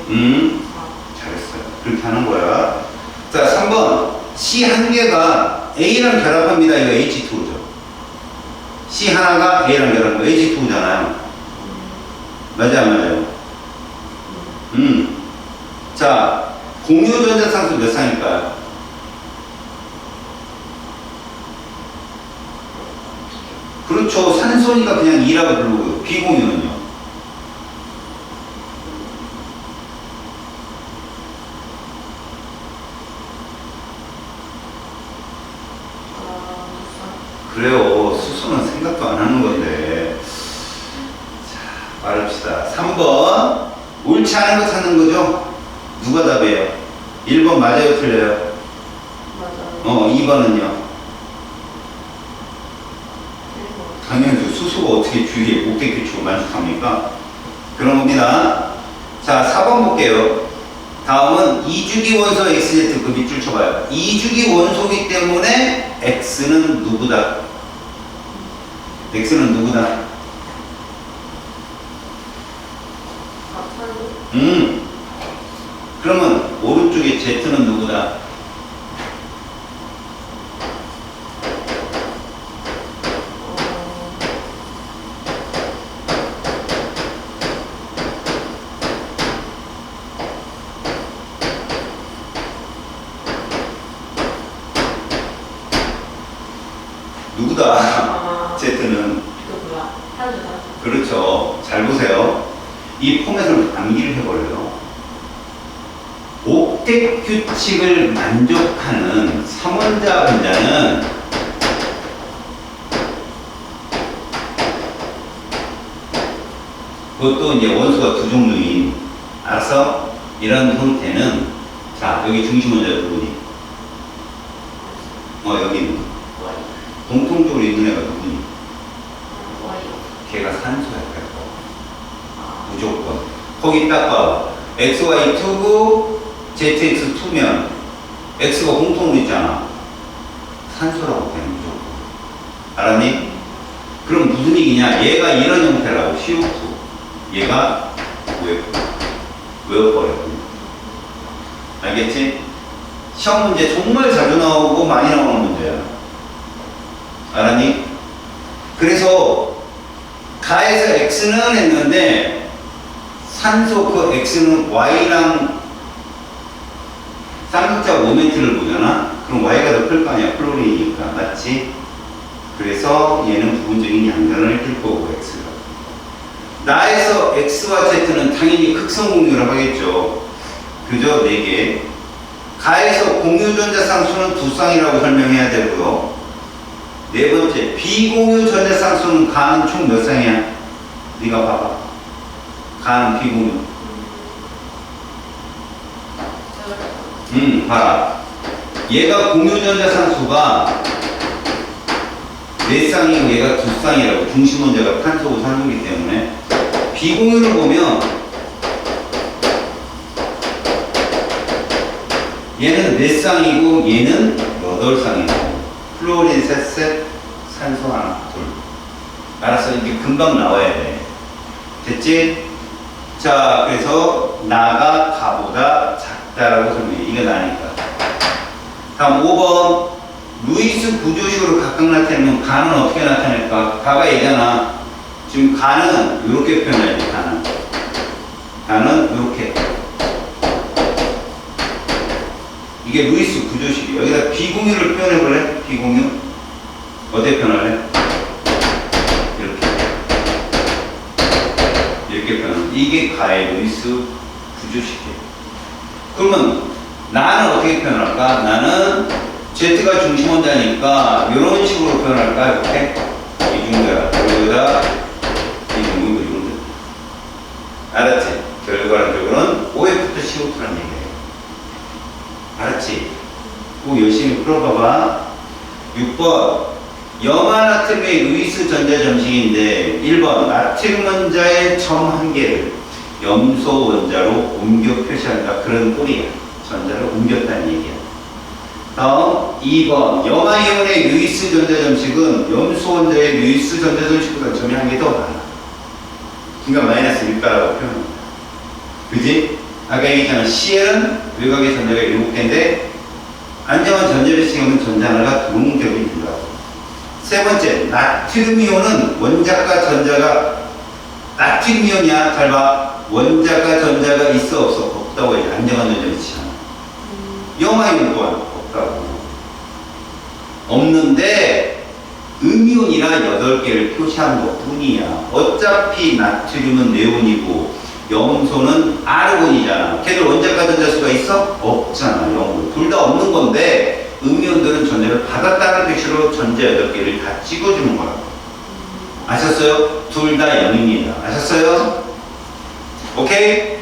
2분의 4. 잘했어요. 그렇게 하는 거야. 자, 3번. C 한 개가 A랑 결합합니다. 이거 H2죠. C 하나가 A랑 결합한 거 H2잖아요. 맞아요, 안 맞아요? 자, 공유 전자상수 몇 쌍일까요? 그렇죠. 산소니까 그냥 2라고 부르고요. 비공유는요? 그래요. 수소는 생각도 안 하는 건데. 자, 말합시다. 3번. 옳지 않은 거 찾는 거죠? 누가 답이에요? 1번 맞아요, 틀려요? 맞아요. 2번은요? 당연히 수소가 어떻게 주위에 목대 규칙을 만족합니까? 그런 겁니다. 자, 4번 볼게요. 다음은 2주기 원소 XZ 그 밑줄 쳐봐요. 2주기 원소기 때문에 X는 누구다? X는 누구다? 그러면 오른쪽에 Z는 누구다? 누구다? Z는 누구야? 산소다. 그렇죠. 잘 보세요. 이 포맷을 암기를 해버려요. 옥텟 규칙을 만족하는 3원자 분자는 그것도 이제 원소가 두 종류인 알아서 이런 형태는 자 여기 중심 원자 누구니? 여기 있는 공통적으로 있는 애가 누구니? 걔가 산소야. 무조건. 거기 딱 봐. XY2고 ZX2면 X가 공통으로 있잖아. 산소라고 그냥 무조건. 알았니? 그럼 무슨 얘기냐? 얘가 이런 형태라고 CO2. 얘가 외워버렸고. 알겠지? 시험 문제 정말 자주 나오고 많이 나오는 문제야. 알았니? 그래서 가에서 X는 했는데 산소 그 X는 Y랑 쌍극자 모멘트를 보잖아? 그럼 Y가 더 클 거 아니야? 플로린이니까. 맞지? 그래서 얘는 부분적인 양변을 낄 거고 X가. 나에서 X와 Z는 당연히 극성 공유를 하겠죠. 그죠? 4개. 가에서 공유전자 쌍수는 2쌍이라고 설명해야 되고요. 4번째, 비공유 전자 쌍수는 가는 총 몇 쌍이야? 네가 봐봐. 가는 비공유. 봐라. 얘가 공유 전자 쌍수가 4쌍이고 얘가 2쌍이라고. 중심 원자가 탄소고 산소이기 때문에 비공유를 보면 얘는 4쌍이고 얘는 8쌍이고 플로린 셋셋, 산소 하나, 둘. 알았어? 이게 금방 나와야 돼. 됐지? 자, 그래서 나가 가보다 작다라고 설명해. 이게 나니까. 다음 5번. 루이스 구조식으로 각각 나타내면 가는 어떻게 나타낼까? 가가 얘잖아. 지금 가는 이렇게 표현해야지, 가는. 가는 이렇게. 이게 루이스 구조식이에요. 여기다 비공유를 표현해볼래? 비공유? 어떻게 표현할래? 이렇게 표현. 이게 가의 루이스 구조식이에요. 그러면 나는 어떻게 표현할까? 나는 Z가 중심 원자니까 이런 식으로 표현할까? 이렇게 이중자 여기다 이중구 이중자. 알았지? 결과론적으로는 OF부터 CO2라는 얘기예요. 알았지? 꼭 열심히 풀어봐봐. 6번. 염화나트륨의 루이스 전자 점식인데 1번. 나트륨 원자의 점 한 개를 염소 원자로 옮겨 표시한다. 그런 꼴이야. 전자를 옮겼다는 얘기야. 다음 2번. 염화이온의 루이스 전자 점식은 염소 원자의 루이스 전자 점식보다 점이 한 개 더 많아. 그러니까 마이너스 1가라고 표현합니다. 그지? 아까 얘기했잖아. Cl은 외곽의 전자가 7개인데 안정한 전자를 시험은 전자 하나가 두 공격이 된다고. 세 번째, 나트륨 이온은 원자과 전자가 나트륨 이온이야. 잘 봐. 원자과 전자가 있어 없어? 없다고 해야지. 안정한 전자 있잖아. 염화 이온 또한 없다고. 없는데 음이온이라 8개를 표시한 것 뿐이야. 어차피 나트륨은 네온이고 염소는 아르곤이잖아. 걔들 원자과 전자 수가 있어? 없잖아. 영분. 둘 다 없는 건데 음이온들은 전자를 받았다는 뜻으로 전자 8개를 다 찍어주는 거라고. 아셨어요? 둘 다 0입니다. 아셨어요? 오케이?